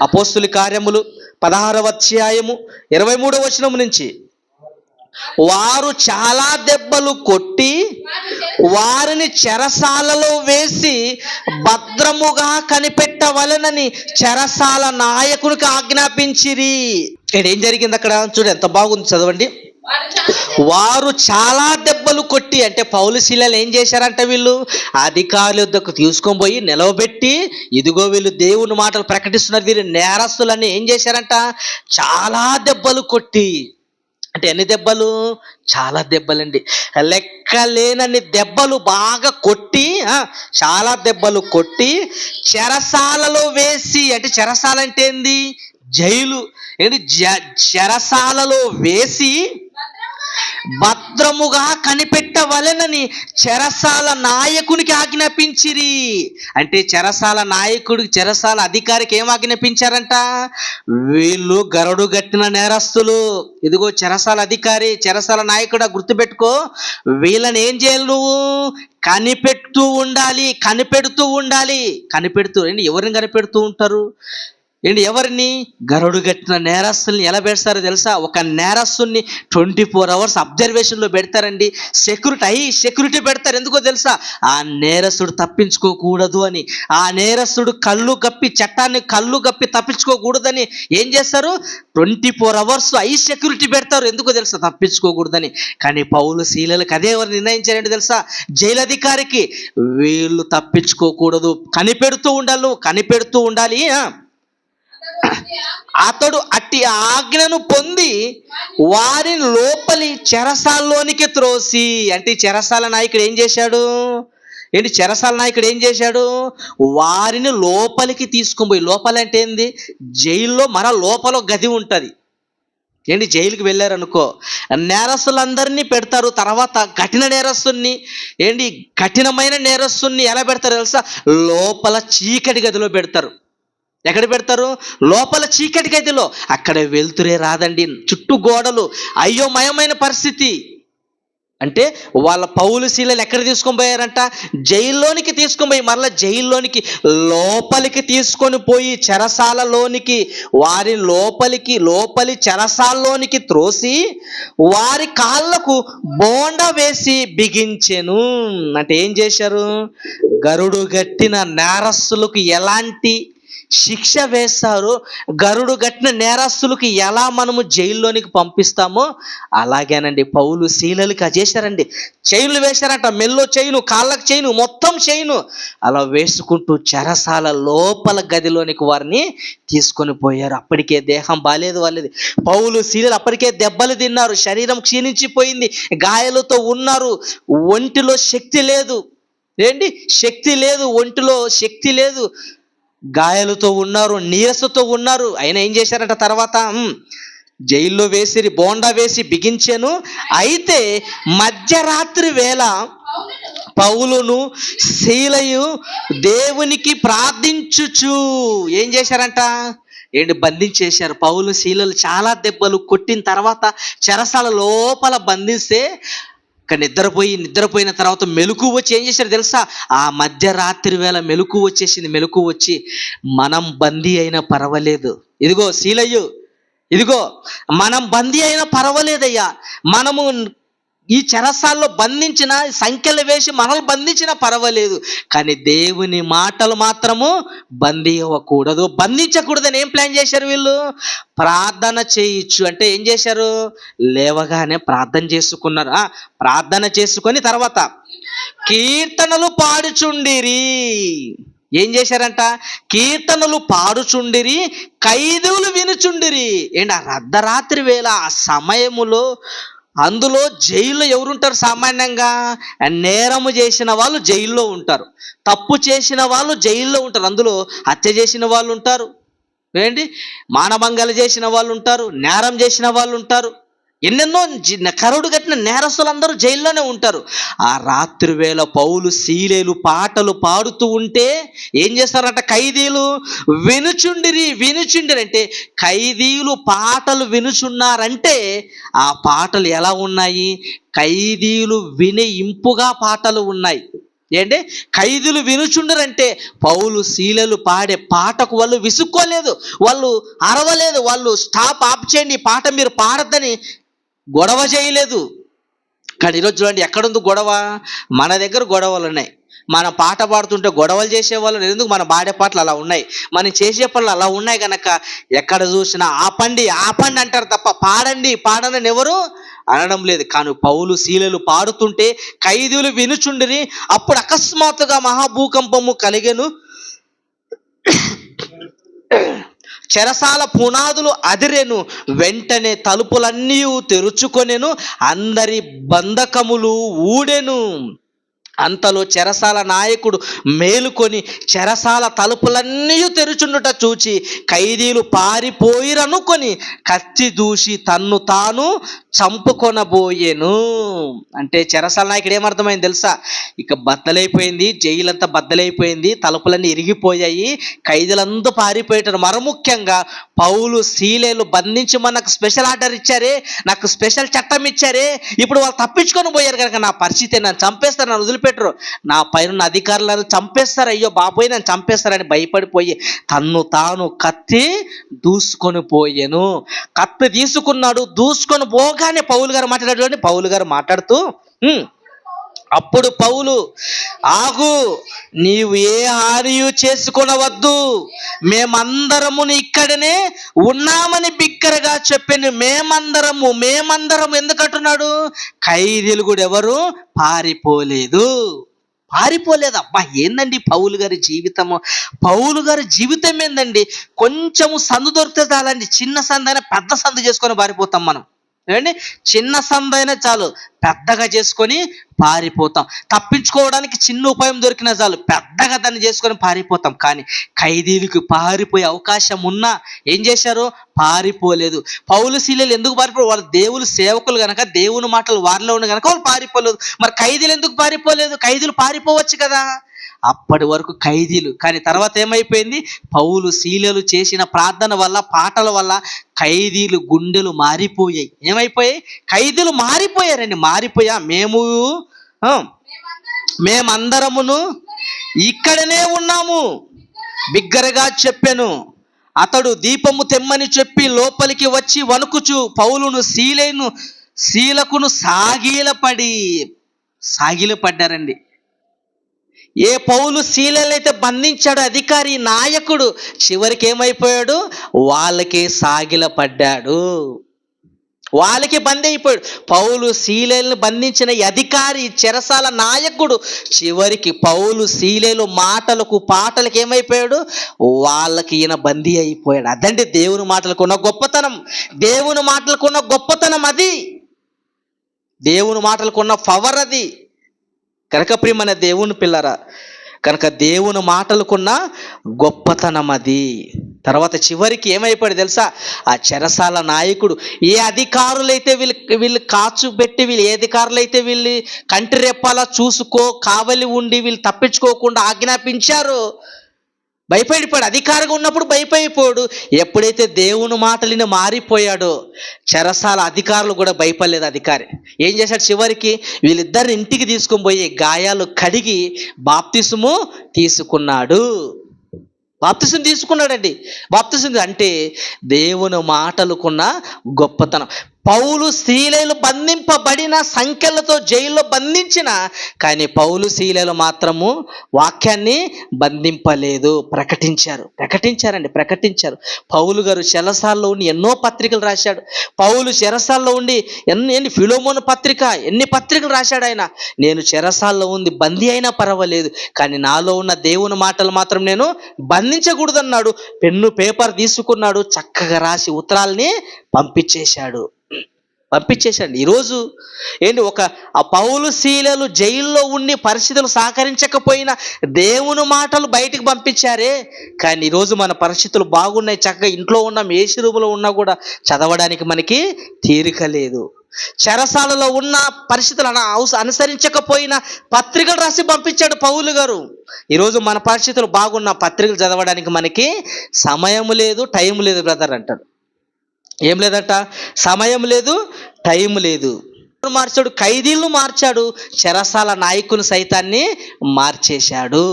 అపోస్తుల కార్యములు 16వ అధ్యాయము 23వ వచనం నుంచి, వారు చాలా దెబ్బలు కొట్టి వారిని చెరసాలలో వేసి భద్రముగా కనిపెట్టవలెనని చెరసాల నాయకునికి ఆజ్ఞాపించిరి. ఏం జరిగింది అక్కడ? చూడండి ఎంత బాగుంది, చదవండి. వారు చాలా దెబ్బలు కొట్టి, అంటే పౌలు శీలలు ఏం చేశారంటే వీళ్ళు అధికారుల వద్దకు తీసుకొని పోయి నిలవబెట్టి, ఇదిగో వీళ్ళు దేవుని మాటలు ప్రకటిస్తున్నారు, వీరు నేరస్తులని ఏం చేశారంట? చాలా దెబ్బలు కొట్టి. అంటే ఎన్ని దెబ్బలు? చాలా దెబ్బలండి, లెక్కలేనన్ని దెబ్బలు బాగా కొట్టి, చాలా దెబ్బలు కొట్టి చెరసాలలో వేసి. అంటే చెరసాల అంటే ఏంది? జైలు ఏంటి చెరసాలలో వేసి భద్రముగా కనిపెట్టవలెనని చెరసాల నాయకునికి ఆజ్ఞాపించిరి. అంటే చెరసాల నాయకుడికి, చెరసాల అధికారికి ఏం ఆజ్ఞాపించారంట? వీళ్ళు గరడు గట్టిన నేరస్తులు. ఇదిగో చెరసాల అధికారి, చెరసాల నాయకుడు, గుర్తుపెట్టుకో, వీళ్ళని ఏం చేయాలి నువ్వు? కనిపెడుతూ ఉండాలి, కనిపెడుతూ ఉండాలి. కనిపెడుతూ ఎవరిని కనిపెడుతూ ఉంటారు? ఎవరిని? గరుడు కట్టిన నేరస్తుల్ని ఎలా పెడతారో తెలుసా? ఒక నేరస్తుని 24 hours అబ్జర్వేషన్లో పెడతారండి. సెక్యూరిటీ పెడతారు. ఎందుకో తెలుసా? ఆ నేరస్తుడు తప్పించుకోకూడదు అని. ఆ నేరస్తుడు చట్టాన్ని కళ్ళు గప్పి తప్పించుకోకూడదని ఏం చేస్తారు? 24 hours సెక్యూరిటీ పెడతారు. ఎందుకో తెలుసా? తప్పించుకోకూడదని. కానీ పౌలు శీలలకు అదే ఎవరు నిర్ణయించారంటే తెలుసా? జైలు అధికారికి వీళ్ళు తప్పించుకోకూడదు, కనిపెడుతూ ఉండాలి. అతడు అట్టి ఆజ్ఞను పొంది వారిని లోపలి చెరసాల్లోనికి త్రోసి. అంటే చెరసాల నాయకుడు ఏం చేశాడు? చెరసాల నాయకుడు ఏం చేశాడు? వారిని లోపలికి తీసుకొని పోయి, లోపలంటే ఏంది? జైల్లో లోపల గది ఉంటుంది. జైలుకి వెళ్ళారనుకో, నేరస్తులందరినీ పెడతారు. తర్వాత కఠినమైన నేరస్తుల్ని ఎలా పెడతారు తెలుసా? లోపల చీకటి గదిలో పెడతారు. ఎక్కడ పెడతారు? లోపల చీకటి గదిలో. అక్కడ వెలుతురే రాదండి, చుట్టూ గోడలు, అయోమయమైన పరిస్థితి. అంటే వాళ్ళ పౌలు శీలలు ఎక్కడ తీసుకొని పోయారంట? జైల్లోనికి తీసుకొని పోయి, మరలా జైల్లోనికి లోపలికి తీసుకొని పోయి చెరసాలలోనికి, వారి లోపలి చెరసాల్లోనికి త్రోసి వారి కాళ్ళకు బోండ వేసి బిగించెను. అంటే ఏం చేశారు? గరుడు గట్టిన నేరస్తులకు ఎలాంటి శిక్ష వేస్తారు, గరుడు గట్టిన నేరస్తులకు ఎలా మనము జైల్లోనికి పంపిస్తామో అలాగేనండి పౌలు శీలలకు చేశారండి. చైన్లు వేశారంట, మెల్లో చైను, కాళ్ళకు చైను, మొత్తం చైను, అలా వేసుకుంటూ చెరసాల లోపల గదిలోనికి వారిని తీసుకొని పోయారు. అప్పటికే దేహం బాలేదు వాళ్ళది. పౌలు శీలలు అప్పటికే దెబ్బలు తిన్నారు, శరీరం క్షీణించిపోయింది, గాయాలతో ఉన్నారు, ఒంటిలో శక్తి లేదు. ఒంటిలో శక్తి లేదు, గాయాలతో ఉన్నారు, నీరసతో ఉన్నారు. ఆయన ఏం చేశారంట? తర్వాత జైల్లో వేసిరి, బోండా వేసి బిగించాను. అయితే మధ్యరాత్రి వేళ పౌలును శీలయు దేవునికి ప్రార్థించుచు ఏం చేశారంట? బంధించేశారు. పౌలు శీలలు చాలా దెబ్బలు కొట్టిన తర్వాత చెరసాల లోపల బంధిస్తే నిద్రపోయిన తర్వాత మెలకు వచ్చి ఏం చేశారు తెలుసా? ఆ మధ్యరాత్రి వేళ మెలకు వచ్చి, మనం బందీ అయినా పర్వాలేదు, ఇదిగో శీలయ్యు, మనం బందీ అయినా పర్వాలేదయ్యా, మనము ఈ చెరసాల్లో బంధించిన, సంఖ్యలు వేసి మనల్ని బంధించినా పర్వాలేదు, కానీ దేవుని మాటలు మాత్రము బంధించకూడదని ఏం ప్లాన్ చేశారు వీళ్ళు? ప్రార్థన చేయొచ్చు అంటే ఏం చేశారు? లేవగానే ప్రార్థన చేసుకున్నారు. ప్రార్థన చేసుకొని తర్వాత కీర్తనలు పాడుచుండిరి. ఏం చేశారంట? కీర్తనలు పాడుచుండిరి, ఖైదీలు వినుచుండిరి. ఆ అర్ధరాత్రి వేళ, ఆ సమయములో అందులో జైల్లో ఎవరుంటారు? సామాన్యంగా నేరము చేసిన వాళ్ళు జైల్లో ఉంటారు, తప్పు చేసిన వాళ్ళు జైల్లో ఉంటారు. అందులో హత్య చేసిన వాళ్ళు ఉంటారు, మానభంగాలు చేసిన వాళ్ళు ఉంటారు, నేరం చేసిన వాళ్ళు ఉంటారు, ఎన్నెన్నో కరుడు కట్టిన నేరస్తులందరూ జైల్లోనే ఉంటారు. ఆ రాత్రి వేళ పౌలు శీలేలు పాటలు పాడుతూ ఉంటే ఏం చేస్తారంట? ఖైదీలు వినుచుండిరి అంటే ఖైదీలు పాటలు వినుచున్నారంటే ఆ పాటలు ఎలా ఉన్నాయి? ఖైదీలు వినే ఇంపుగా పాటలు ఉన్నాయి. ఖైదీలు వినుచుండరంటే పౌలు శీలలు పాడే పాటకు వాళ్ళు విసుక్కోలేదు, వాళ్ళు అరవలేదు, వాళ్ళు ఆప్ చేయండి, పాట మీరు పాడద్దని గొడవ చేయలేదు. కానీ ఈరోజు చూడండి, ఎక్కడుంది గొడవ? మన దగ్గర గొడవలు ఉన్నాయి. మన పాట పాడుతుంటే గొడవలు చేసేవాళ్ళు ఎందుకు? మన పాడే పాటలు అలా ఉన్నాయి, మనం చేసే పనులు అలా ఉన్నాయి కనుక ఎక్కడ చూసినా ఆపండి అంటారు తప్ప పాడని ఎవరు అనడం లేదు. కానీ పౌలు శీలలు పాడుతుంటే ఖైదీలు వినుచుండిరి. అప్పుడు అకస్మాత్తుగా మహాభూకంపము కలిగెను, చెరసాల పునాదులు అదిరెను, వెంటనే తలుపులన్నీ తెరుచుకొనెను, అందరి బంధకములు ఊడెను. అంతలో చెరసాల నాయకుడు మేలుకొని చెరసాల తలుపులన్నీ తెరుచుండుట చూచి ఖైదీలు పారిపోయిరనుకొని కత్తి దూసి తన్ను తాను చంపుకొనబోయెను. అంటే చెరసాల నాయకుడు ఏమర్థమైంది తెలుసా? ఇక బద్దలైపోయింది, జైలు అంతా బద్దలైపోయింది, తలుపులన్నీ ఇరిగిపోయాయి, ఖైదీలంతా పారిపోయేటారు. ముఖ్యంగా పౌలు శీలేలు బంధించి మనకు స్పెషల్ ఆర్డర్ ఇచ్చారే, నాకు స్పెషల్ చట్టం ఇచ్చారే, ఇప్పుడు వాళ్ళు తప్పించుకొని పోయారు కనుక నా పరిస్థితి, నన్ను చంపేస్తారు, నన్ను వదిలిపెట్టరు, నా పైన అధికారులను చంపేస్తారు, అయ్యో బాబోయ్ నన్ను చంపేస్తారని భయపడిపోయి తన్ను తాను కత్తి దూసుకొని పోయెను. కత్తి తీసుకున్నాడు, దూసుకొని పోగానే పౌలు గారు మాట్లాడాడు. పౌలు గారు మాట్లాడుతూ అప్పుడు పౌలు, ఆగు, నీవు ఏ హానియు చేసుకొనవద్దు, మేమందరము ఇక్కడనే ఉన్నామని బిగ్గరగా చెప్పాను. మేమందరము ఎందుకంటున్నాడు? ఖైదీలు కూడా ఎవరు పారిపోలేదు. అబ్బా ఏందండి పౌలు గారి జీవితము? పౌలు గారి జీవితం ఏందండి? కొంచెము సందు దొరికితే చాలండి, చిన్న సందైనా పెద్ద సందు చేసుకొని పారిపోతాం మనం. ఏమండి, చిన్న సందైనా చాలు పెద్దగా చేసుకొని పారిపోతాం. తప్పించుకోవడానికి చిన్న ఉపాయం దొరికినా చాలు పెద్దగా దాన్ని చేసుకొని పారిపోతాం. కానీ ఖైదీలకు పారిపోయే అవకాశం ఉన్నా ఏం చేశారు? పారిపోలేదు. పౌలు శీలలు ఎందుకు పారిపోలేదు? వాళ్ళు దేవుని సేవకులు కనుక, దేవుని మాటలు వారిలో ఉన్న కనుక వాళ్ళు పారిపోలేదు. మరి ఖైదీలు ఎందుకు పారిపోలేదు? ఖైదీలు పారిపోవచ్చు కదా. అప్పటి వరకు ఖైదీలు, కానీ తర్వాత ఏమైపోయింది? పౌలు శీలలు చేసిన ప్రార్థన వల్ల, పాటల వల్ల ఖైదీలు గుండెలు మారిపోయాయి. ఏమైపోయాయి? ఖైదీలు మారిపోయారండి. మేమందరమును ఇక్కడనే ఉన్నాము బిగ్గరగా చెప్పెను. అతడు దీపము తెమ్మని చెప్పి లోపలికి వచ్చి వణుకుచు పౌలును శీలకును సాగిలపడ్డారండి. ఏ పౌలు శీలలైతే బంధించాడు అధికారి నాయకుడు, చివరికి ఏమైపోయాడు? వాళ్ళకే సాగిలపడ్డాడు, వాళ్ళకి బందీ అయిపోయాడు. పౌలు శీలలను బంధించిన అధికారి, చెరసాల నాయకుడు చివరికి పౌలు శీలలు మాటలకు పాటలకు ఏమైపోయాడు? వాళ్ళకి ఈయన బందీ అయిపోయాడు. అదండి దేవుని మాటలకున్న గొప్పతనం. దేవుని మాటలకున్న గొప్పతనం అది, దేవుని మాటలకున్న పవర్ అది. కనుక ప్రియమైన దేవుని పిల్లరా, కనుక దేవుని మాటలకున్న గొప్పతనం అది. తర్వాత చివరికి ఏమైపోయాడు తెలుసా? ఆ చెరసాల నాయకుడు ఏ అధికారులైతే వీళ్ళు కాచుపెట్టి, ఏ అధికారులైతే వీళ్ళు కంటి రెప్పాలా కావలి ఉండి వీళ్ళు తప్పించుకోకుండా ఆజ్ఞాపించారో భయపడిపోయాడు. అధికారిగా ఉన్నప్పుడు భయపడిపోయాడు. ఎప్పుడైతే దేవుని మాటలని మారిపోయాడో చెరసాల అధికారులు కూడా భయపడలేదు. అధికారి ఏం చేశాడు? చివరికి వీళ్ళిద్దరిని ఇంటికి తీసుకొని పోయి గాయాలు కడిగి బాప్తిసము తీసుకున్నాడు. బాప్తిసం అంటే దేవుని మాటలకున్న గొప్పతనం. పౌలు శీలలు బంధింపబడిన, సంఖ్యలతో జైల్లో బంధించిన, కానీ పౌలు శీలలు మాత్రము వాక్యాన్ని బంధింపలేదు, ప్రకటించారు. పౌలు గారు చెరసాల్లో ఉండి ఎన్నో పత్రికలు రాశాడు. పౌలు చెరసాల్లో ఉండి ఎన్ని ఫిలోమోను పత్రిక, ఎన్ని పత్రికలు రాశాడు ఆయన. నేను చెరసాల్లో ఉంది, బందీ అయినా పర్వాలేదు, కానీ నాలో ఉన్న దేవుని మాటలు మాత్రం నేను బంధించకూడదన్నాడు. పెన్ను పేపర్ తీసుకున్నాడు, చక్కగా రాసి ఉత్తరాల్ని పంపించేశాడు. ఈరోజు ఏంటి, ఆ పౌలు శీలలు జైల్లో ఉండి పరిస్థితులు సహకరించకపోయినా దేవుని మాటలు బయటికి పంపించారే, కానీ ఈరోజు మన పరిస్థితులు బాగున్నాయి, చక్కగా ఇంట్లో ఉన్నాం, ఏసీ రూములో ఉన్నా కూడా చదవడానికి మనకి తీరిక లేదు. చెరసాలలో ఉన్న పరిస్థితులు అనుసరించకపోయినా పత్రికలు రాసి పంపించాడు పౌలు గారు. ఈరోజు మన పరిస్థితులు బాగున్న పత్రికలు చదవడానికి మనకి సమయం లేదు, టైం లేదు బ్రదర్ అంటాడు. ఏం లేదట? సమయం లేదు, టైం లేదు. మార్చాడు, ఖైదీలను మార్చాడు, చెరసాల నాయకుని సైతాన్ని మార్చేశాడు.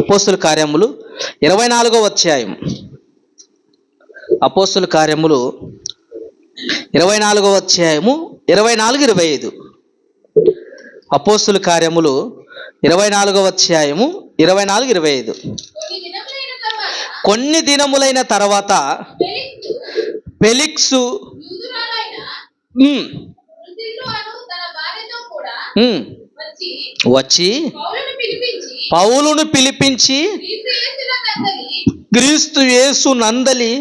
అపోస్తుల కార్యములు 24వ అధ్యాయం, అపోస్తుల కార్యములు 24వ అధ్యాయము 24-25. అపోస్తుల కార్యములు 24వ అధ్యాయము 24-25. కొన్ని దినములైన తర్వాత ఫెలిక్సు వచ్చి పౌలును పిలిపించి క్రీస్తు యేసు నందలి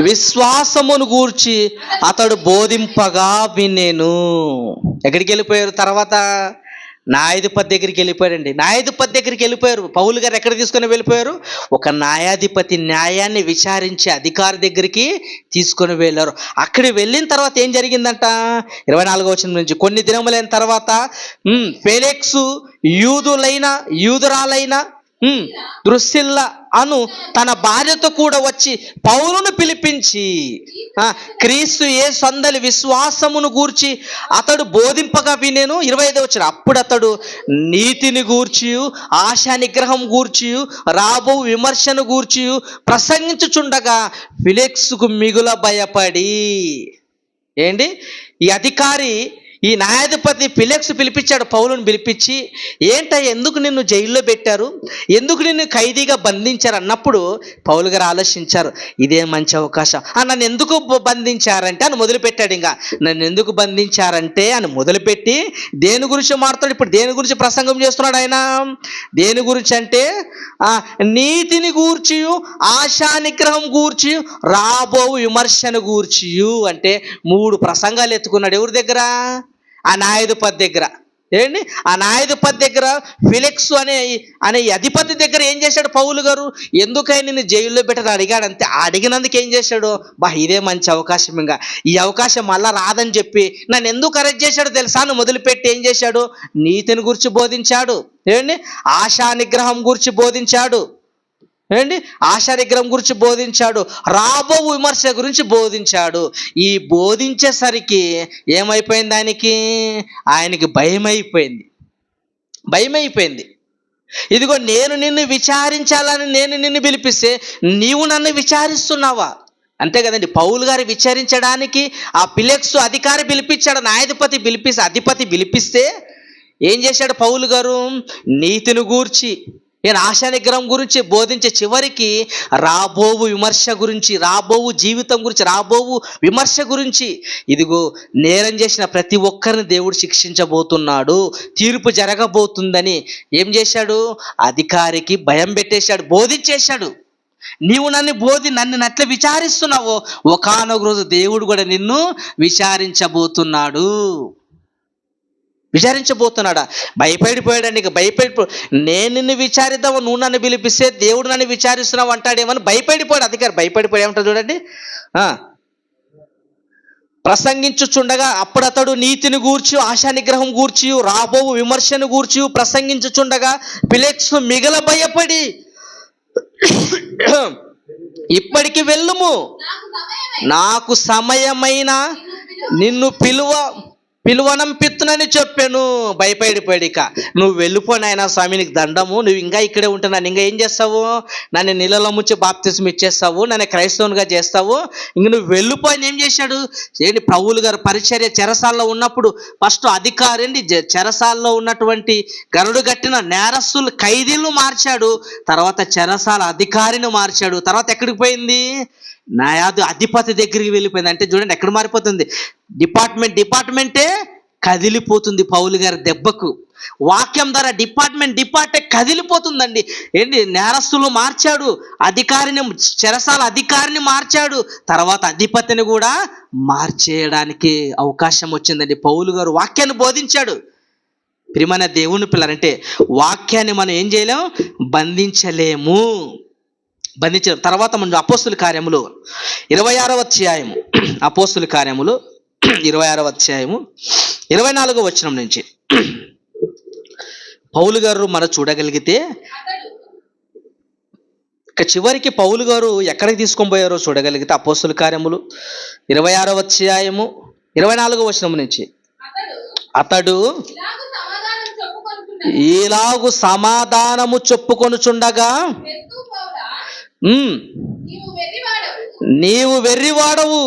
విశ్వాసమును గూర్చి అతడు బోధింపగా వినేను. ఎక్కడికి వెళ్ళిపోయారు? తర్వాత న్యాయాధిపతి దగ్గరికి వెళ్ళిపోయాడండి. న్యాయాధిపతి దగ్గరికి వెళ్ళిపోయారు. పౌలు గారు ఎక్కడ తీసుకొని వెళ్ళిపోయారు? ఒక న్యాయాధిపతి న్యాయాన్ని విచారించే అధికారి దగ్గరికి తీసుకొని వెళ్ళారు. అక్కడికి వెళ్ళిన తర్వాత ఏం జరిగిందంట? 24వ వచనం నుంచి, కొన్ని దినములైన తర్వాత ఫెలిక్సు యూదురాలైన దృసిల్ల అను తన భార్యతో కూడా వచ్చి పౌలును పిలిపించి క్రీస్తు యేసు అందలి విశ్వాసమును గూర్చి అతడు బోధింపగా వినెను. 25వ వచనం, అప్పుడు అతడు నీతిని గూర్చి, ఆశా నిగ్రహం గూర్చి, రాబో విమర్శను గూర్చి ప్రసంగించుచుండగా ఫెలిక్సుకు మిగుల భయపడి. ఏంటి? ఈ అధికారి, ఈ న్యాయాధిపతి ఫెలిక్స్ పిలిపించాడు. పౌలును పిలిపించి, ఏంటయ్యా ఎందుకు నిన్ను జైల్లో పెట్టారు, ఎందుకు నిన్ను ఖైదీగా బంధించారు అన్నప్పుడు పౌలు గారు ఆలోచించారు. ఇదే మంచి అవకాశం. నన్ను ఎందుకు బంధించారంటే అని మొదలుపెట్టాడు. ఇంకా నన్ను ఎందుకు బంధించారంటే అని మొదలుపెట్టి దేని గురించి మాట్లాడు. ఇప్పుడు దేని గురించి ప్రసంగం చేస్తున్నాడు ఆయన? దేని గురించి అంటే నీతిని గూర్చి, ఆశా నిగ్రహం గూర్చి, రాబో విమర్శను గూర్చి. అంటే 3 ప్రసంగాలు ఎత్తుకున్నాడు. ఎవరి దగ్గర? ఆ న్యాయాధిపతి దగ్గర. ఏంటి? ఆ న్యాయాధిపతి దగ్గర ఫెలిక్స్ అనే అధిపతి దగ్గర ఏం చేశాడు పౌలు గారు? ఎందుకని నిన్ను జైల్లో పెట్టని అడిగాడు. అంతే. అడిగినందుకు ఏం చేశాడు? ఇదే మంచి అవకాశం, ఇంకా ఈ అవకాశం మళ్ళా రాదని చెప్పి నన్ను ఎందుకు అరెస్ట్ చేశాడు తెలుసా? అని మొదలుపెట్టి ఏం చేశాడు? నీతిని గురించి బోధించాడు. ఏంటి? ఆశా నిగ్రహం గురించి బోధించాడు. ఏంటి? ఆశా నిగ్రహం గురించి బోధించాడు. రాబో విమర్శ గురించి బోధించాడు. ఈ బోధించేసరికి ఏమైపోయింది? ఆయనకి భయమైపోయింది. ఇదిగో నేను నిన్ను విచారించాలని నేను నిన్ను పిలిపిస్తే నీవు నన్ను విచారిస్తున్నావా? అంతే కదండి. పౌలు గారు విచారించడానికి ఆ ఫెలిక్స్ అధికారి పిలిపించాడు. న్యాయాధిపతి అధిపతి పిలిపిస్తే ఏం చేశాడు పౌలు గారు? నీతిని గూర్చి, నేను ఆశా నిగ్రహం గురించి బోధించే చివరికి రాబోవు విమర్శ గురించి, రాబోవు జీవితం గురించి, రాబోవు విమర్శ గురించి, ఇదిగో నేరం చేసిన ప్రతి ఒక్కరిని దేవుడు శిక్షించబోతున్నాడు, తీర్పు జరగబోతుందని ఏం చేశాడు? అధికారికి భయం పెట్టేశాడు, బోధించేశాడు. నీవు నన్ను నట్ల విచారిస్తున్నావో ఒకానొక రోజు దేవుడు కూడా నిన్ను విచారించబోతున్నాడా? భయపడిపోయాడండి. నేను నిన్ను విచారిద్దాము, నువ్వు నన్ను పిలిపిస్తే దేవుడు నన్ను విచారిస్తున్నావు అంటాడేమని భయపడిపోయాడు అధికారి. భయపడిపోయాడు. ఏమంటాడు చూడండి, ప్రసంగించుచుండగా అప్పుడు అతడు నీతిని గూర్చి, ఆశా నిగ్రహం గూర్చి, రాబో విమర్శను గూర్చి ప్రసంగించుచుండగా ఫెలిక్స్ మిగల భయపడి, ఇప్పటికి వెళ్ళుము, నాకు సమయమైన నిన్ను పిలువనంపిత్తునని చెప్పాను. భయపడిపోయాడు. ఇక నువ్వు వెళ్ళిపోయినాయన స్వామి, నీకు దండము, నువ్వు ఇంకా ఇక్కడే ఉంటున్నాను, ఇంకా ఏం చేస్తావు? నన్ను నీళ్ళలో ముంచి బాప్తిస్మం ఇచ్చేస్తావు, నన్ను క్రైస్తవునిగా చేస్తావు, ఇంక నువ్వు వెళ్ళిపోయిన. ఏం చేశాడు? ఏంటి? పౌలు గారు పరిచర్య చెరసాల్లో ఉన్నప్పుడు ఫస్ట్ అధికారి అండి చెరసాల్లో ఉన్నటువంటి గరుడు గట్టిన నేరస్తులు ఖైదీలు మార్చాడు. తర్వాత చెరసాల అధికారిని మార్చాడు. తర్వాత ఎక్కడికి పోయింది? అధిపతి దగ్గరికి వెళ్ళిపోయింది. అంటే చూడండి ఎక్కడ మారిపోతుంది? డిపార్ట్మెంటే కదిలిపోతుంది పౌలు గారి దెబ్బకు. వాక్యం ద్వారా డిపార్ట్మెంటే కదిలిపోతుందండి. ఏంటి? నేరస్తులు మార్చాడు, చెరసాల అధికారిని మార్చాడు, తర్వాత అధిపతిని కూడా మార్చేయడానికి అవకాశం వచ్చిందండి. పౌలు గారు వాక్యాన్ని బోధించాడు. ప్రియమైన దేవుని పిల్లలంటే వాక్యాన్ని మనం ఏం చేయలేము? బంధించలేము. తర్వాత మనం అపోస్తుల కార్యములు 26వ అధ్యాయము, అపోస్తుల కార్యములు 26వ అధ్యాయము 24వ వచనం నుంచి పౌలు గారు మనం చూడగలిగితే ఇక చివరికి పౌలు గారు ఎక్కడికి తీసుకొని పోయారో చూడగలిగితే అపోస్తుల కార్యములు 26వ అధ్యాయము 24వ వచనం నుంచి అతడు ఇలాగు సమాధానము చెప్పుకొనుచుండగా, నీవు వెర్రివాడవు,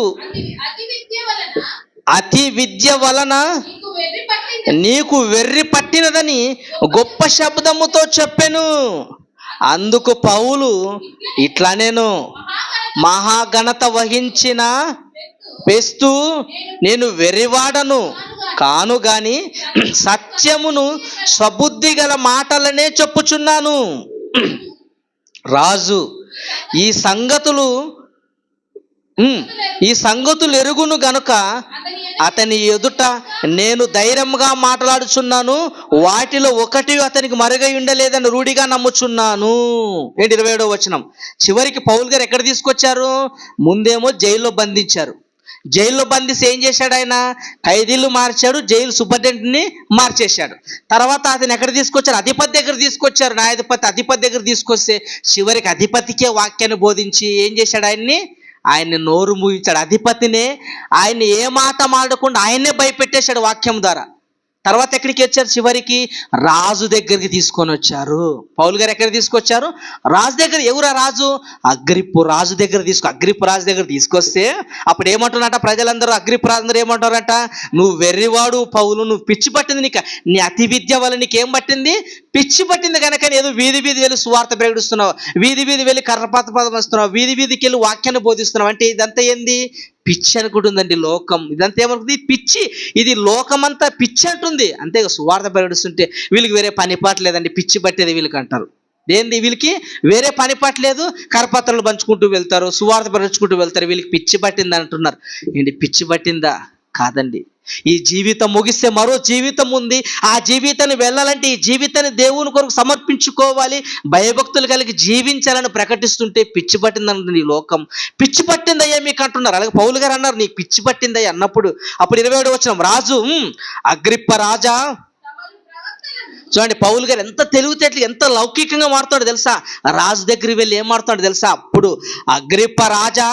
అతి విద్య వలన నీకు వెర్రి పట్టినదని గొప్ప శబ్దముతో చెప్పెను. అందుకు పౌలు ఇట్లా, నేను మహాఘనత వహించిన ఫెస్తు, నేను వెర్రివాడను కాను గాని సత్యమును సబుద్ధి గల మాటలనే చెప్పుచున్నాను. రాజు ఈ సంగతులు ఎరుగును గనుక అతని ఎదుట నేను ధైర్యంగా మాట్లాడుచున్నాను, వాటిలో ఒకటి అతనికి మరుగై ఉండలేదని రూఢిగా నమ్ముచున్నాను. ఏంటి 27వ వచనం. చివరికి పౌలు గారు ఎక్కడ తీసుకొచ్చారు? ముందేమో జైల్లో బంధించారు. జైల్లో బంధిస్తే ఏం చేశాడు ఆయన? ఖైదీలు మార్చాడు, జైలు సూపరింటెండెంట్ని మార్చేశాడు. తర్వాత అతను ఎక్కడ తీసుకొచ్చారు? అధిపతి దగ్గర తీసుకొచ్చారు. అధిపతి దగ్గర తీసుకొస్తే చివరికి అధిపతికే వాక్యాన్ని బోధించి ఏం చేశాడు? ఆయన్ని నోరు మూయించాడు. అధిపతినే ఆయన్ని ఏ మాట మాడకుండా ఆయన్నే భయపెట్టేశాడు వాక్యం ద్వారా. తర్వాత ఎక్కడికి వచ్చారు? చివరికి రాజు దగ్గరికి తీసుకొని వచ్చారు. పౌలు గారు ఎక్కడ తీసుకొచ్చారు? రాజు దగ్గర. ఎవరా రాజు? అగ్రిప్పు రాజు దగ్గర తీసుకొస్తే అప్పుడు ఏమంటున్నారట ప్రజలందరూ? అగ్రిప్పు రాజు అందరూ ఏమంటారట? నువ్వు వెర్రివాడు పౌలు, నువ్వు పిచ్చి పట్టింది నీకు, నీ అతి విద్య వల్ల నీకేం పట్టింది? పిచ్చి పట్టింది కనుక ఏదో వీధి వెళ్ళి సువార్త ప్రకటిస్తున్నావు, వీధి వీధి కర్రపాత పదం వస్తున్నావు, వీధికి వెళ్ళి వాక్యాన్ని బోధిస్తున్నావు. అంటే ఇదంతా ఏంది? పిచ్చి అనుకుంటుందండి లోకం. ఇదంతా ఏమనుకుంది? పిచ్చి. ఇది లోకమంతా పిచ్చి అంటుంది. అంతే సువార్త ప్రకటిస్తుంటే వీళ్ళకి వేరే పని పాట లేదండి, పిచ్చి పట్టేది వీళ్ళకి అంటారు. ఏంది? వీళ్ళకి వేరే పని పట్టలేదు, కరపత్రాలు పంచుకుంటూ వెళ్తారు, సువార్త ప్రకటించుకుంటూ వెళ్తారు. వీళ్ళకి పిచ్చి పట్టింది అంటున్నారు. ఏంటి పిచ్చి పట్టిందా? కాదండి. ఈ జీవితం ముగిస్తే మరో జీవితం ఉంది. ఆ జీవితాన్ని వెళ్ళాలంటే ఈ జీవితాన్ని దేవుని కొరకు సమర్పించుకోవాలి, భయభక్తులు కలిగి జీవించాలని ప్రకటిస్తుంటే పిచ్చి పట్టిందంటుంది ఈ లోకం. పిచ్చి పట్టిందయ్యా మీకు అంటున్నారు. అలాగే పౌలు గారు అన్నారు నీకు పిచ్చి పట్టిందయ్యా అన్నప్పుడు అప్పుడు 27వ వచనం. రాజు అగ్రిప్ప రాజా, చూడండి పౌలు గారు ఎంత తెలివితేటలు, ఎంత లౌకికంగా మారుతాడు తెలుసా? రాజు దగ్గరికి వెళ్ళి ఏం మారుతాడు తెలుసా? అప్పుడు అగ్రిప్ప రాజా,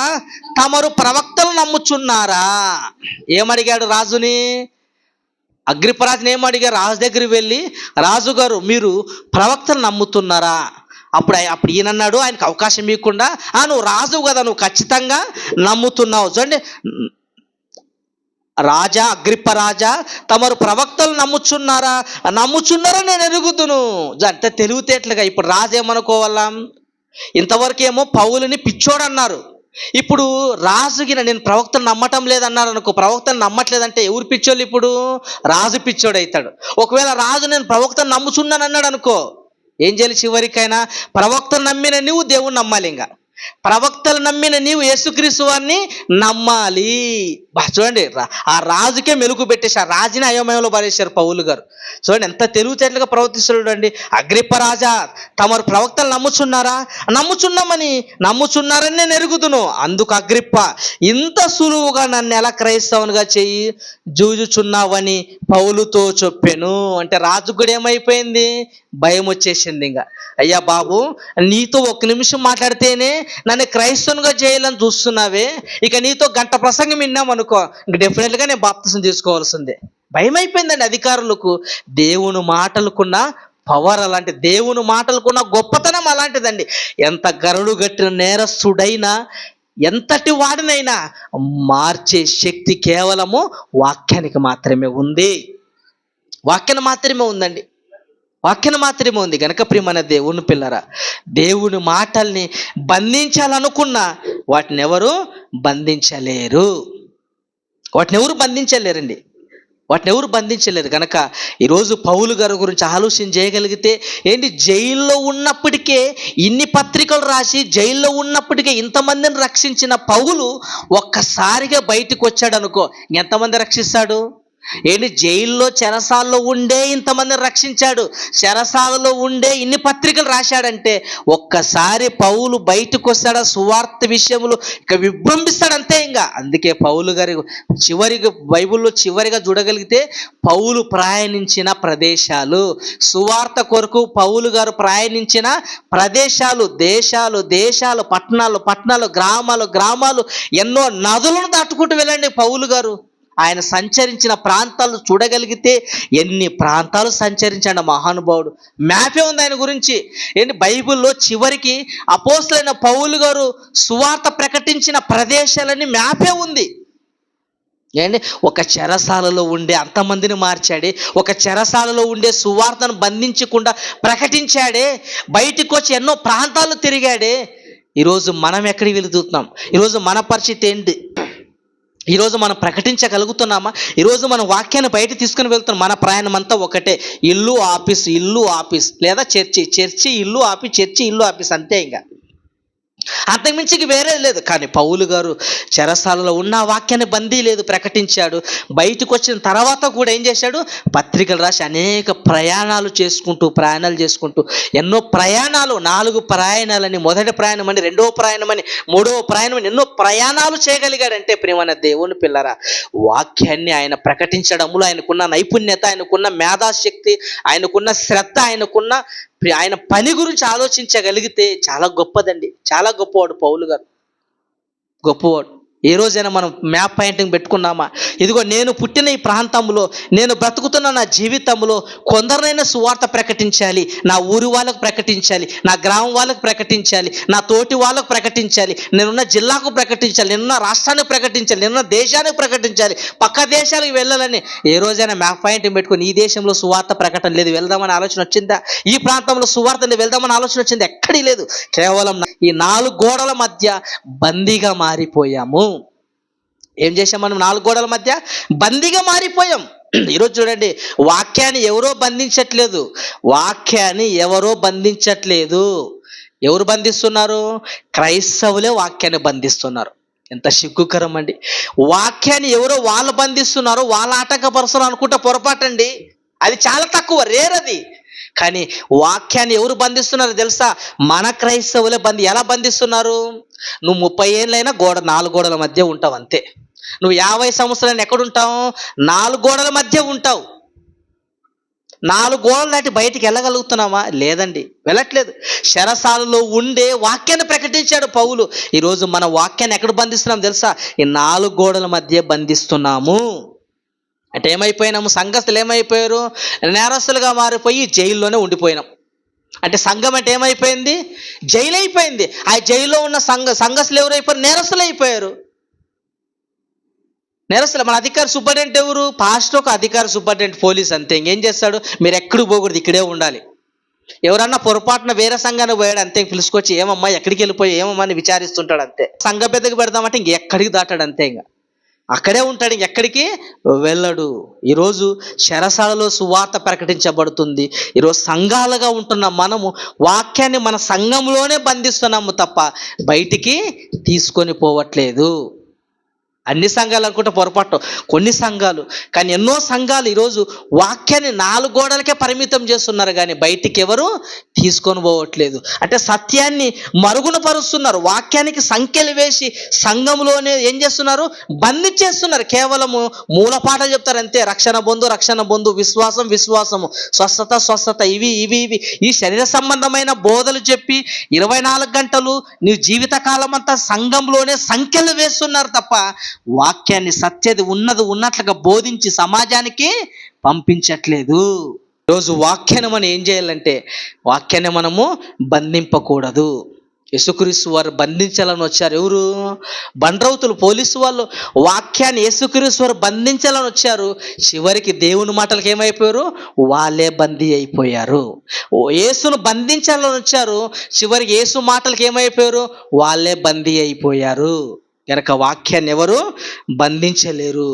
తమరు ప్రవక్తలు నమ్ముచున్నారా? ఏమడిగాడు రాజుని? అగ్రిప్ప రాజుని ఏమడిగారు? రాజు దగ్గరికి వెళ్ళి రాజుగారు మీరు ప్రవక్తలు నమ్ముతున్నారా? అప్పుడు ఈయనన్నాడు, ఆయనకు అవకాశం ఇవ్వకుండా, నువ్వు రాజు కదా, నువ్వు ఖచ్చితంగా నమ్ముతున్నావు. చూడండి, రాజా అగ్రిప్ప రాజా, తమరు ప్రవక్తలు నమ్ముచున్నారా నేను ఎరుగుదును. అంటే తెలివితేటలుగా. ఇప్పుడు రాజు ఏమనుకోవాలా? ఇంతవరకేమో పౌలుని పిచ్చోడు అన్నారు. ఇప్పుడు రాజుకి నేను ప్రవక్తను నమ్మటం లేదన్నారు అనుకో. ప్రవక్తను నమ్మట్లేదంటే ఎవరు పిచ్చోళ్ళు? ఇప్పుడు రాజు పిచ్చోడు అవుతాడు. ఒకవేళ రాజు నేను ప్రవక్తను నమ్ముచున్నాను అన్నాడు అనుకో, ఏం చేయాలి? చివరికైనా ప్రవక్తను నమ్మిన నువ్వు దేవుని నమ్మాలి. ఇంకా ప్రవక్తలు నమ్మిన నీవు యేసుక్రీస్తు వారిని నమ్మాలి. చూడండి, ఆ రాజుకే మెలుగు పెట్టేసి ఆ రాజుని అయోమయంలో పడేశారు పౌలు గారు. చూడండి ఎంత తెలివితేటలుగా ప్రవర్తిస్తున్నాడు అండి. అగ్రిప్ప రాజా, తమరు ప్రవక్తలు నమ్ముచున్నారని నేను ఎరుగుదును. అందుకు అగ్రిప్ప, ఇంత సులువుగా నన్ను ఎలా క్రైస్తవునిగా చెయ్యి జూజుచున్నావని పౌలుతో చెప్పాను. అంటే రాజు కూడా ఏమైపోయింది? భయం వచ్చేసింది. ఇంకా అయ్యా బాబు, నీతో ఒక్క నిమిషం మాట్లాడితేనే నన్ను క్రైస్తవునిగా చేయాలని చూస్తున్నావే, ఇక నీతో గంట ప్రసంగం విన్నామనుకో, ఇంక డెఫినెట్గా నేను బాప్తిసం తీసుకోవాల్సిందే. భయం అయిపోయిందండి అధికారులకు. దేవుని మాటలకున్న పవర్ అలాంటి, దేవుని మాటలకున్న గొప్పతనం అలాంటిదండి. ఎంత గరుడు గట్టిన నేరస్తుడైనా, ఎంతటి వాడినైనా మార్చే శక్తి కేవలము వాక్యానికి మాత్రమే ఉంది. వాక్యాన్ని మాత్రమే ఉందండి. వాక్యం మాత్రమే ఉంది. కనుక ప్రియమైన దేవుని పిల్లరా, దేవుని మాటల్ని బంధించాలనుకున్నా వాటిని ఎవరు బంధించలేరు. వాటిని ఎవరు బంధించలేరు. కనుక ఈరోజు పౌలు గారి గురించి ఆలోచన చేయగలిగితే ఏంటి, జైల్లో ఉన్నప్పటికే ఇన్ని పత్రికలు రాసి జైల్లో ఉన్నప్పటికే ఇంతమందిని రక్షించిన పౌలు ఒక్కసారిగా బయటకు వచ్చాడు అనుకో, ఎంతమంది రక్షిస్తాడు? ఏంటి, జైల్లో చెరసాల్లో ఉండే ఇంతమందిని రక్షించాడు, చెరసాలలో ఉండే ఇన్ని పత్రికలు రాశాడంటే ఒక్కసారి పౌలు బయటకు వస్తాడా సువార్త విషయంలో ఇక విజృంభిస్తాడు అంతే. ఇంకా అందుకే పౌలు గారి బైబిల్లో చివరిగా చూడగలిగితే పౌలు ప్రయాణించిన ప్రదేశాలు, సువార్త కొరకు పౌలు గారు ప్రయాణించిన ప్రదేశాలు, దేశాలు, పట్టణాలు, గ్రామాలు, ఎన్నో నదులను దాటుకుంటూ వెళ్ళండి పౌలు గారు. ఆయన సంచరించిన ప్రాంతాలు చూడగలిగితే ఎన్ని ప్రాంతాలు సంచరించాడు మహానుభావుడు. మ్యాపే ఉంది ఆయన గురించి. ఏంటి, బైబిల్లో చివరికి అపోస్తలుడైన పౌలు గారు సువార్త ప్రకటించిన ప్రదేశాలని మ్యాపే ఉంది. ఏంటి, ఒక చెరసాలలో ఉండే అంతమందిని మార్చాడే, ఒక చెరసాలలో ఉండే సువార్తను బంధించకుండా ప్రకటించాడే, బయటికి వచ్చి ఎన్నో ప్రాంతాలు తిరిగాడే. ఈరోజు మనం ఎక్కడికి వెళుతున్నాం? ఈరోజు మన పరిస్థితి ఏంటి? ఈరోజు మనం ప్రకటించగలుగుతున్నామా? ఈరోజు మనం వాక్యాన్ని బయట తీసుకుని వెళ్తున్నాం. మన ప్రయాణం అంతా ఒకటే, ఇల్లు ఆఫీస్ లేదా చర్చి, ఇల్లు ఆఫీస్, చర్చి ఇల్లు ఆఫీస్ అంతే. ఇంకా అంతకుమించి వేరే లేదు. కానీ పౌలు గారు చెరసాలలో ఉన్న ఆ వాక్యాన్ని బందీ లేదు ప్రకటించాడు. బయటకు వచ్చిన తర్వాత కూడా ఏం చేశాడు? పత్రికలు రాసి అనేక ప్రయాణాలు చేసుకుంటూ ఎన్నో ప్రయాణాలు, 4 ప్రయాణాలని, మొదటి ప్రయాణం అని, రెండవ ప్రయాణం అని, మూడవ ప్రయాణం అని ఎన్నో ప్రయాణాలు చేయగలిగాడంటే ప్రియమైన దేవుని పిల్లరా, వాక్యాన్ని ఆయన ప్రకటించడంలో ఆయనకున్న నైపుణ్యత, ఆయనకున్న మేధాశక్తి, ఆయనకున్న శ్రద్ధ, ఆయన పని గురించి ఆలోచించగలిగితే చాలా గొప్పదండి. చాలా గొప్పవాడు పౌలు గారు, గొప్పవాడు. ఏ రోజైనా మనం మ్యాప్ పాయింటింగ్ పెట్టుకున్నామా? ఇదిగో నేను పుట్టిన ఈ ప్రాంతంలో, నేను బ్రతుకుతున్న నా జీవితంలో కొందరినైనా సువార్త ప్రకటించాలి, నా ఊరి వాళ్ళకు ప్రకటించాలి, నా గ్రామం వాళ్ళకు ప్రకటించాలి, నా తోటి వాళ్ళకు ప్రకటించాలి, నేనున్న జిల్లాకు ప్రకటించాలి, నేనున్న రాష్ట్రానికి ప్రకటించాలి, నేనున్న దేశానికి ప్రకటించాలి, పక్క దేశాలకు వెళ్ళాలని ఏ రోజైనా మ్యాప్ పాయింటింగ్ పెట్టుకొని ఈ దేశంలో సువార్త ప్రకటన లేదు, వెళ్దామని ఆలోచన వచ్చిందా? ఈ ప్రాంతంలో సువార్త లేదు, వెళ్దామని ఆలోచన వచ్చింది? ఎక్కడి లేదు. కేవలం ఈ 4 గోడల మధ్య బందీగా మారిపోయాము. ఏం చేసాం మనం? 4 గోడల మధ్య బందీగా మారిపోయాం. ఈరోజు చూడండి, వాక్యాన్ని ఎవరో బంధించట్లేదు. ఎవరు బంధిస్తున్నారు? క్రైస్తవులే వాక్యాన్ని బంధిస్తున్నారు. ఎంత సిగ్గుకరం అండి. వాక్యాన్ని ఎవరో వాళ్ళు బంధిస్తున్నారు, వాళ్ళ ఆటంకపరుస్తున్నారు అనుకుంటే పొరపాటండి. అది చాలా తక్కువ, రేర్ అది. కానీ వాక్యాన్ని ఎవరు బంధిస్తున్నారు తెలుసా? మన క్రైస్తవులే ఎలా బంధిస్తున్నారు? నువ్వు 30 ఏళ్ళైనా 4 గోడల మధ్య ఉంటావు అంతే. నువ్వు 50 సంవత్సరాలు ఎక్కడుంటావు? 4 గోడల మధ్య ఉంటావు. 4 గోడలు దాటి బయటికి వెళ్ళగలుగుతున్నావా? లేదండి, వెళ్ళట్లేదు. చెరసాలలో ఉండే వాక్యాన్ని ప్రకటించాడు పౌలు. ఈరోజు మన వాక్యాన్ని ఎక్కడ బంధిస్తున్నాం తెలుసా? ఈ 4 గోడల మధ్య బంధిస్తున్నాము. అంటే ఏమైపోయినాము? సంఘస్థులు ఏమైపోయారు? నేరస్తులుగా మారిపోయి జైల్లోనే ఉండిపోయినాం. అంటే సంఘం అంటే ఏమైపోయింది? జైలు అయిపోయింది. ఆ జైల్లో ఉన్న సంఘస్థులు ఎవరైపోయారు? నేరస్తులు అయిపోయారు. మన అధికారి సూపరింటెండెంట్ ఎవరు? పాస్టర్ ఒక అధికారి, సూపరింటెండెంట్ పోలీస్, అంతే. ఇంకేం చేస్తాడు? మీరు ఎక్కడికి పోకూడదు, ఇక్కడే ఉండాలి. ఎవరన్నా పొరపాటున వేరే సంఘానికి పోయాడు అంతే, పిలుచుకొచ్చి ఏమమ్మా ఎక్కడికి వెళ్ళిపోయి ఏమమ్మా అని విచారిస్తుంటాడు అంతే. సంఘ పెద్దకి పెడదామంటే ఇంకెక్కడికి దాటాడు అంతే, ఇంకా అక్కడే ఉంటాడు, ఎక్కడికి వెళ్ళడు. ఈరోజు చెరసాలలో సువార్త ప్రకటించబడుతుంది. ఈరోజు సంఘాలుగా ఉంటున్న మనము వాక్యాన్ని మన సంఘంలోనే బంధిస్తున్నాము తప్ప బయటికి తీసుకొని పోవట్లేదు. అన్ని సంఘాలు అనుకుంటే పొరపాటు, కొన్ని సంఘాలు. కానీ ఎన్నో సంఘాలు ఈరోజు వాక్యాన్ని 4 గోడలకే పరిమితం చేస్తున్నారు, కానీ బయటికి ఎవరు తీసుకొని పోవట్లేదు. అంటే సత్యాన్ని మరుగున పరుస్తున్నారు. వాక్యానికి సంఖ్యలు వేసి సంఘంలోనే ఏం చేస్తున్నారు? బంధించేస్తున్నారు. కేవలము మూలపాఠం చెప్తారు అంతే. రక్షణ పొందు, విశ్వాసము, స్వస్థత, ఇవి ఈ శరీర సంబంధమైన బోధలు చెప్పి 24 గంటలు నీ జీవితకాలం అంతా సంఘంలోనే సంఖ్యలు వేస్తున్నారు తప్ప వాక్యాన్ని, సత్యది ఉన్నట్లుగా బోధించి సమాజానికి పంపించట్లేదు. ఈరోజు వాక్యాన్ని మనం ఏం చేయాలంటే, వాక్యాన్ని మనము బంధింపకూడదు. యేసుక్రీస్తు వారు బంధించాలని వచ్చారు. ఎవరు? బండ్రౌతులు, పోలీసు వాళ్ళు వాక్యాన్ని యేసుక్రీస్తు వారు బంధించాలని వచ్చారు. చివరికి దేవుని మాటలకు ఏమైపోయారు? వాళ్ళే బందీ అయిపోయారు. యేసును బంధించాలని వచ్చారు, చివరికి యేసు మాటలకు ఏమైపోయారు? వాళ్ళే బందీ అయిపోయారు. కనుక వాక్యాన్ని ఎవరు బంధించలేరు.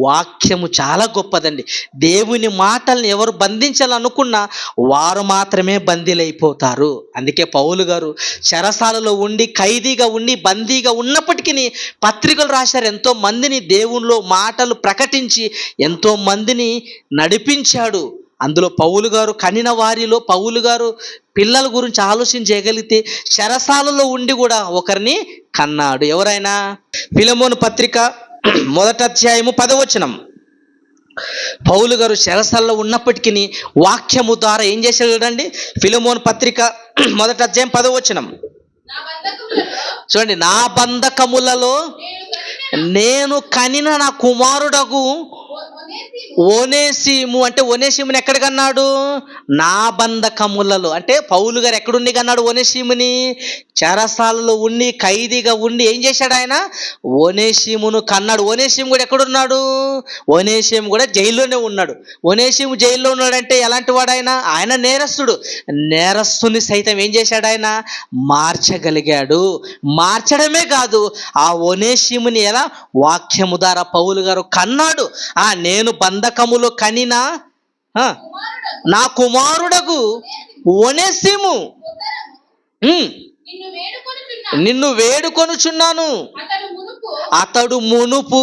వాక్యము చాలా గొప్పదండి. దేవుని మాటల్ని ఎవరు బంధించాలనుకున్నా వారు మాత్రమే బందీలైపోతారు. అందుకే పౌలు గారు చెరసాలలో ఉండి, ఖైదీగా ఉండి, బందీగా ఉన్నప్పటికీ పత్రికలు రాశారు. ఎంతో మందిని దేవునిలో మాటలు ప్రకటించి ఎంతో మందిని నడిపించాడు. అందులో పౌలు గారు కనిన వారిలో పౌలు గారు పిల్లల గురించి ఆలోచన చేయగలిగితే చెరసాలలో ఉండి కూడా ఒకరిని కన్నాడు. ఎవరైనా? ఫిలెమోను పత్రిక 1వ అధ్యాయము 10వ వచనం. పౌలు గారు చెరసాలలో ఉన్నప్పటికీ వాక్యము ద్వారా ఏం చేశాడు చూడండి. ఫిలెమోను పత్రిక 1వ అధ్యాయం 10వ వచనం చూడండి. నా బంధకములలో నేను కనిన నా కుమారుడగు ఓనేసిము. అంటే ఓనేసిముని ఎక్కడ కన్నాడు? నా బంధకములలో. అంటే పౌలు గారు ఎక్కడుండి కన్నాడు ఓనేసిముని? చెరసాలలో ఉండి, ఖైదీగా ఉండి ఏం చేశాడు ఆయన? ఓనేసిమును కన్నాడు. ఓనేసిము కూడా ఎక్కడున్నాడు? ఓనేసిము కూడా జైల్లోనే ఉన్నాడు. ఓనేసిము జైల్లో ఉన్నాడంటే ఎలాంటి వాడు ఆయన? ఆయన నేరస్తుడు. నేరస్తుని సైతం ఏం చేశాడు ఆయన? మార్చగలిగాడు. మార్చడమే కాదు, ఆ ఓనేసిముని ఎలా? వాక్యము ద్వారా పౌలు గారు కన్నాడు. నేను బంధకములో కనిన నా కుమారుడగు ఓనేసిము నిన్ను వేడుకొనుచున్నాను. అతడు మునుపు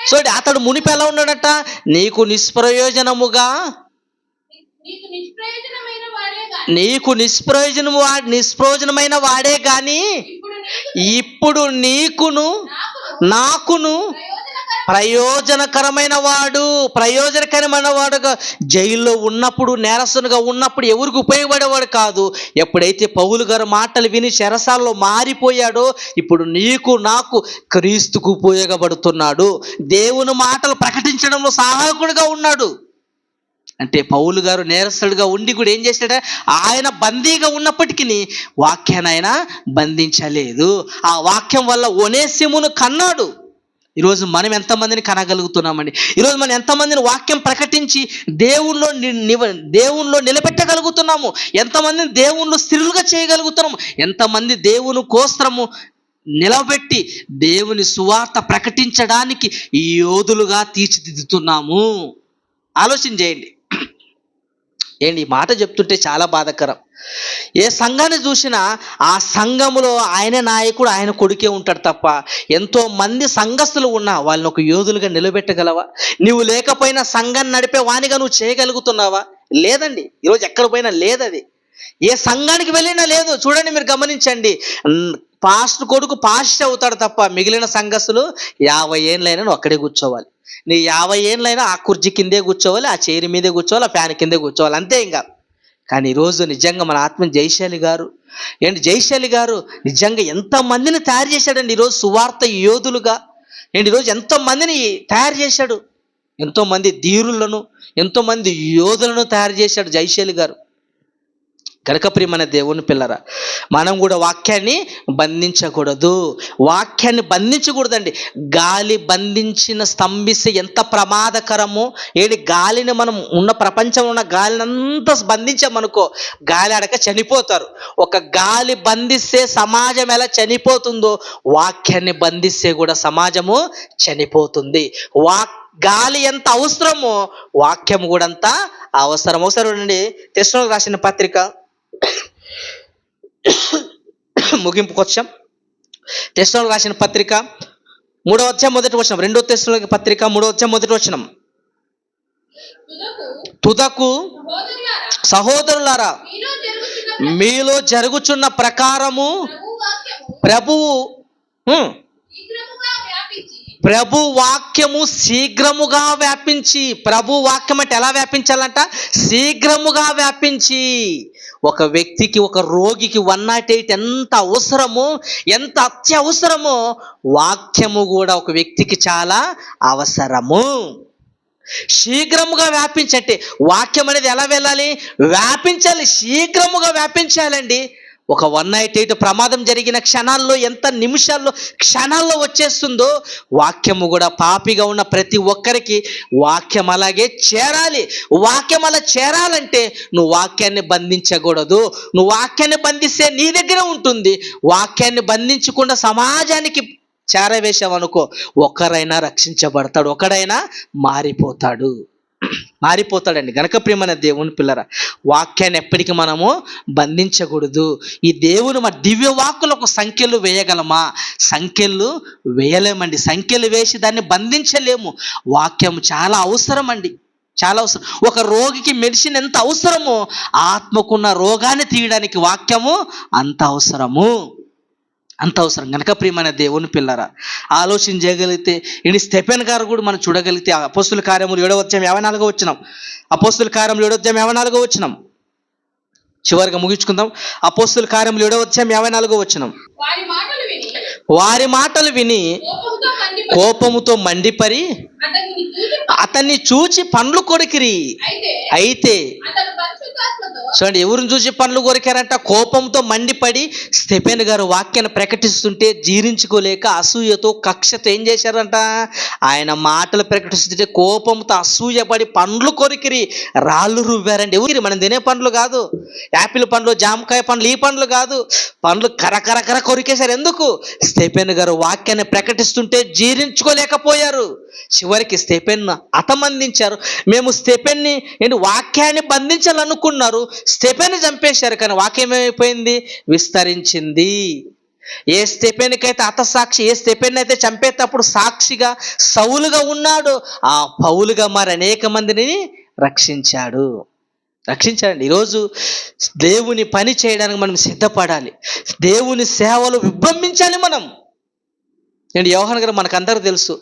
చూడండి, అతడు మునిపు ఎలా ఉన్నాడట? నీకు నిష్ప్రయోజనమైన వాడే గాని ఇప్పుడు నీకును నాకును ప్రయోజనకరమైన వాడుగా జైల్లో ఉన్నప్పుడు, నేరస్తునిగా ఉన్నప్పుడు ఎవరికి ఉపయోగపడేవాడు కాదు. ఎప్పుడైతే పౌలు గారు మాటలు విని చెరసాలలో మారిపోయాడో ఇప్పుడు నీకు నాకు క్రీస్తుకు ఉపయోగపడుతున్నాడు. దేవుని మాటలు ప్రకటించడంలో సహాయకుడిగా ఉన్నాడు. అంటే పౌలు గారు నేరస్తుడిగా ఉండి కూడా ఏం చేశాడు? ఆయన బందీగా ఉన్నప్పటికీ వాక్యాన్ని ఆయన బంధించలేదు. ఆ వాక్యం వల్ల ఒనేసిమును కన్నాడు. ఈరోజు మనం ఎంతమందిని కనగలుగుతున్నామండి? ఈరోజు మనం ఎంతమందిని వాక్యం ప్రకటించి దేవునిలో నిలబెట్టగలుగుతున్నాము? ఎంతమందిని దేవునిలో స్థిరులుగా చేయగలుగుతున్నాము? ఎంతమంది దేవుని కోసము నిలబెట్టి దేవుని సువార్త ప్రకటించడానికి ఈ యోధులుగా తీర్చిదిద్దుతున్నాము? ఆలోచన చేయండి. ఏంటి ఈ మాట చెప్తుంటే చాలా బాధాకరం. ఏ సంఘాన్ని చూసినా ఆ సంఘములో ఆయన నాయకుడు, ఆయన కొడుకే ఉంటాడు తప్ప ఎంతో మంది సంఘస్థులు ఉన్నా వాళ్ళని ఒక యోధులుగా నిలబెట్టగలవా? నువ్వు లేకపోయినా సంఘాన్ని నడిపే వానిగా నువ్వు చేయగలుగుతున్నావా? లేదండి. ఈరోజు ఎక్కడ పోయినా లేదది. ఏ సంఘానికి వెళ్ళినా లేదు. చూడండి, మీరు గమనించండి. పాస్టర్ కొడుకు పాస్టర్ అవుతాడు తప్ప మిగిలిన సంఘస్థులు 50 ఏళ్ళైనా నువ్వు అక్కడే కూర్చోవాలి. నీ 50 ఏళ్ళైనా ఆ కుర్చీ కిందే కూర్చోవాలి, ఆ చైర్ మీదే కూర్చోవాలి, ఆ ఫ్యాన్ కిందే కూర్చోవాలి, అంతే. ఇంకా కానీ ఈరోజు నిజంగా మన ఆత్మ జయశాలి గారు నిజంగా ఎంతమందిని తయారు చేశాడండి ఈరోజు సువార్త యోధులుగా. ఈరోజు ఎంతోమందిని తయారు చేశాడు. ఎంతోమంది ధీరులను, ఎంతోమంది యోధులను తయారు చేశాడు జయశాలి గారు. కనుక ప్రియమైన దేవుని పిల్లరా, మనం కూడా వాక్యాన్ని బంధించకూడదండి. గాలి బంధించిన స్తంభిస్తే ఎంత ప్రమాదకరమో. గాలిని మనం ఉన్న ప్రపంచంలో ఉన్న గాలిని అంతా బంధించామనుకో, గాలి ఆడక చనిపోతారు. ఒక గాలి బంధిస్తే సమాజం ఎలా చనిపోతుందో, వాక్యాన్ని బంధిస్తే కూడా సమాజము చనిపోతుంది. గాలి ఎంత అవసరమో వాక్యం కూడా అంత అవసరం. ఒకసారి తెస్సలోనికీయులకు రాసిన పత్రిక ముగింపుకు వచ్చాం. తెస్సలోనికీయులకు రాసిన పత్రిక 3వ అధ్యాయం 1వ వచనం. 2వ తెస్సలోనికీ పత్రిక 3వ అధ్యాయం 1వ వచనం. తుదకు సహోదరులారా, మీలో జరుగుచున్న ప్రకారము ప్రభు వాక్యము శీఘ్రముగా వ్యాపించి, ప్రభు వాక్యం అంటే ఎలా వ్యాపించాలంట? శీఘ్రముగా వ్యాపించి. ఒక వ్యక్తికి, ఒక రోగికి 108 ఎంత అవసరమో, ఎంత అత్యవసరమో, వాక్యము కూడా ఒక వ్యక్తికి చాలా అవసరము. శీఘ్రముగా వ్యాపించంటే వాక్యం అనేది ఎలా వెళ్ళాలి? వ్యాపించాలి, శీఘ్రముగా వ్యాపించాలండి. ఒక 108 ప్రమాదం జరిగిన క్షణాల్లో, క్షణాల్లో వచ్చేస్తుందో, వాక్యము కూడా పాపిగా ఉన్న ప్రతి ఒక్కరికి వాక్యం అలాగే చేరాలి. వాక్యం అలా చేరాలంటే నువ్వు వాక్యాన్ని బంధించకూడదు. నువ్వు వాక్యాన్ని బంధిస్తే నీ దగ్గర ఉంటుంది. వాక్యాన్ని బంధించకుండా సమాజానికి చేరవేశామనుకో, ఒకరైనా రక్షించబడతాడు, ఒకడైనా మారిపోతాడండి. గనక ప్రియమైన దేవుని పిల్లరా, వాక్యాన్ని ఎప్పటికీ మనము బంధించకూడదు. ఈ దేవుని మన దివ్య వాక్కులకు సంఖ్యలు వేయగలమా? సంఖ్యలు వేయలేమండి. సంఖ్యలు వేసి దాన్ని బంధించలేము. వాక్యం చాలా అవసరం అండి, చాలా అవసరం. ఒక రోగికి మెడిసిన్ ఎంత అవసరమో, ఆత్మకున్న రోగాన్ని తీయడానికి వాక్యము అంత అవసరం. కనుక ప్రియమైన దేవుని పిల్లరా, ఆలోచన చేయగలిగితే స్టెఫెన్ గారు కూడా మనం చూడగలిగితే అపోస్తుల కార్యములు 7వ అధ్యాయం 54వ వచనం. అపోస్తుల కార్యములు 7వ అధ్యాయం 54వ వచనం. చివరిగా ముగించుకుందాం. అపోస్తుల కార్యములు 7వ అధ్యాయం 54వ వచనం. వారి మాటలు విని కోపముతో మండిపడి అతన్ని చూచి పండ్లు కొరికిరి. అయితే చూడండి, ఎవరిని చూసి పండ్లు కొరికారంట? కోపంతో మండిపడి స్టెఫెన్ గారు వాక్యాన్ని ప్రకటిస్తుంటే జీర్ణించుకోలేక అసూయతో, కక్షతో ఏం చేశారంట? ఆయన మాటలు ప్రకటిస్తుంటే కోపంతో అసూయపడి పండ్లు కొరికిరి, రాళ్ళు రువ్వారండి. ఎవరి మనం తినే పండ్లు కాదు, యాపిల్ పండ్లు, జామకాయ పండ్లు, ఈ పండ్లు కాదు, పండ్లు కరకర కొరికేశారు. ఎందుకు? స్టెఫెన్ గారు వాక్యాన్ని ప్రకటిస్తుంటే జీర్ణించుకోలేకపోయారు. చివరికి స్టెఫెన్ను హతమందించారు. మేము స్టెఫెన్ని వాక్యాన్ని బంధించాలనుకున్నారు, స్టెఫెన్ని చంపేశారు. కానీ వాక్యం ఏమైపోయింది? విస్తరించింది. ఏ స్టెఫెన్కైతే హతసాక్షి, ఏ స్టెఫెన్ అయితే చంపేటప్పుడు సాక్షిగా సౌలుగా ఉన్నాడో ఆ పౌలుగా మరి అనేక మందిని రక్షించాడు. రక్షించాడండి. ఈరోజు దేవుని పని చేయడానికి మనం సిద్ధపడాలి. దేవుని సేవలు విభ్రమించాలి మనం. యోహాను గారు మనకందరికీ తెలుసు.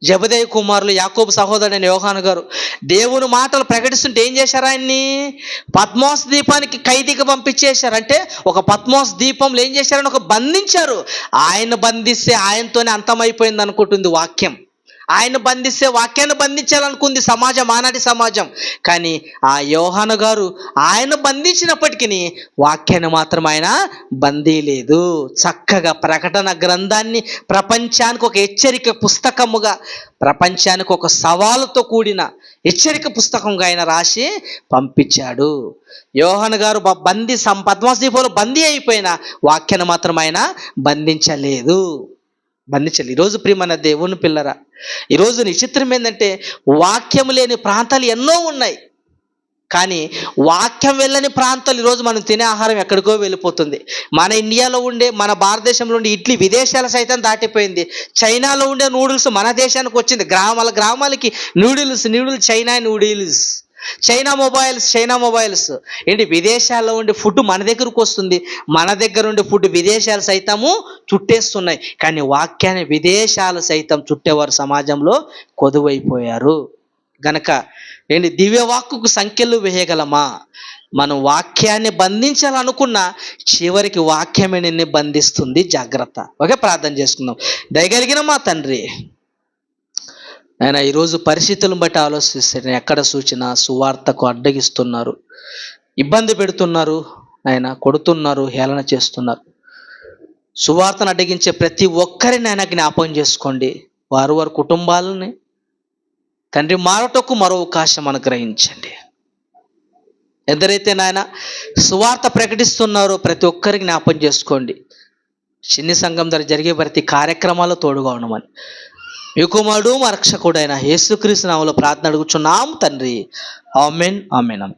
జెబెదయి కుమారులు యాకోబు సహోదరుడైన యోహాను గారు దేవుని మాటలు ప్రకటిస్తుంటే ఏం చేశారు? ఆయన్ని పద్మోస్ ద్వీపానికి ఖైదీగా పంపించేశారు. అంటే ఒక పద్మోస్ ద్వీపంలో ఏం చేశారని ఒక బంధించారు. ఆయన బంధిస్తే ఆయనతోనే అంతమైపోయింది అనుకుంటుంది వాక్యం. ఆయన బంధిస్తే వాక్యాన్ని బంధించాలనుకుంది సమాజం, ఆనాటి సమాజం. కానీ ఆ యోహాను గారు ఆయన బంధించినప్పటికీ వాక్యాన్ని మాత్రం ఆయన బందీలేదు. చక్కగా ప్రకటన గ్రంథాన్ని ప్రపంచానికి ఒక హెచ్చరిక పుస్తకముగా, ప్రపంచానికి ఒక సవాలుతో కూడిన హెచ్చరిక పుస్తకంగా ఆయన రాసి పంపించాడు. యోహాను గారు పద్మోస్ ద్వీపంలో బందీ అయిపోయిన వాక్యాన్ని మాత్రం ఆయన బంధించలేదు. ఈరోజు ప్రియమైన దేవుని పిల్లరా, ఈరోజు విచిత్రం ఏంటంటే వాక్యం లేని ప్రాంతాలు ఎన్నో ఉన్నాయి. కానీ వాక్యం వెళ్ళని ప్రాంతాలు ఈరోజు మనం తినే ఆహారం ఎక్కడికో వెళ్ళిపోతుంది. మన ఇండియాలో ఉండే, మన భారతదేశంలో ఉండే ఇడ్లీ విదేశాల సైతం దాటిపోయింది. చైనాలో ఉండే నూడిల్స్ మన దేశానికి వచ్చింది. గ్రామాలకి noodles, China noodles, China mobiles విదేశాల్లో ఉండే ఫుడ్ మన దగ్గరకు వస్తుంది. మన దగ్గర ఉండే ఫుడ్ విదేశాలు సైతము చుట్టేస్తున్నాయి. కానీ వాక్యాన్ని విదేశాలు సైతం చుట్టేవారు సమాజంలో కొదువైపోయారు. గనక దివ్య వాక్కుకు సంఖ్యలు వేయగలమా? మనం వాక్యాన్ని బంధించాలనుకున్న చివరికి వాక్యమే నిన్ను బంధిస్తుంది. జాగ్రత్త. ఓకే, ప్రార్థన చేసుకుందాం. దయగలిగిన మా తండ్రి, ఆయన ఈరోజు పరిస్థితులను బట్టి ఆలోచిస్తే ఎక్కడ సూచన సువార్తకు అడ్డగిస్తున్నారు, ఇబ్బంది పెడుతున్నారు, ఆయన కొడుతున్నారు, హేళన చేస్తున్నారు. సువార్తను అడ్డగించే ప్రతి ఒక్కరిని ఆయన జ్ఞాపకం చేసుకోండి. వారి కుటుంబాలని తండ్రి మారటకు మరో అవకాశం అనుగ్రహించండి. ఎందరైతే నాయన సువార్త ప్రకటిస్తున్నారో ప్రతి ఒక్కరికి జ్ఞాపకం చేసుకోండి. చిన్ని సంఘం ద్వారా జరిగే ప్రతి కార్యక్రమాల్లో తోడుగా ఉండమని మీ కుమారుడు మా రక్షకుడైన యేసుక్రీస్తు నామములో ప్రార్థన అడుగుచున్నాము తండ్రి. ఆమేన్.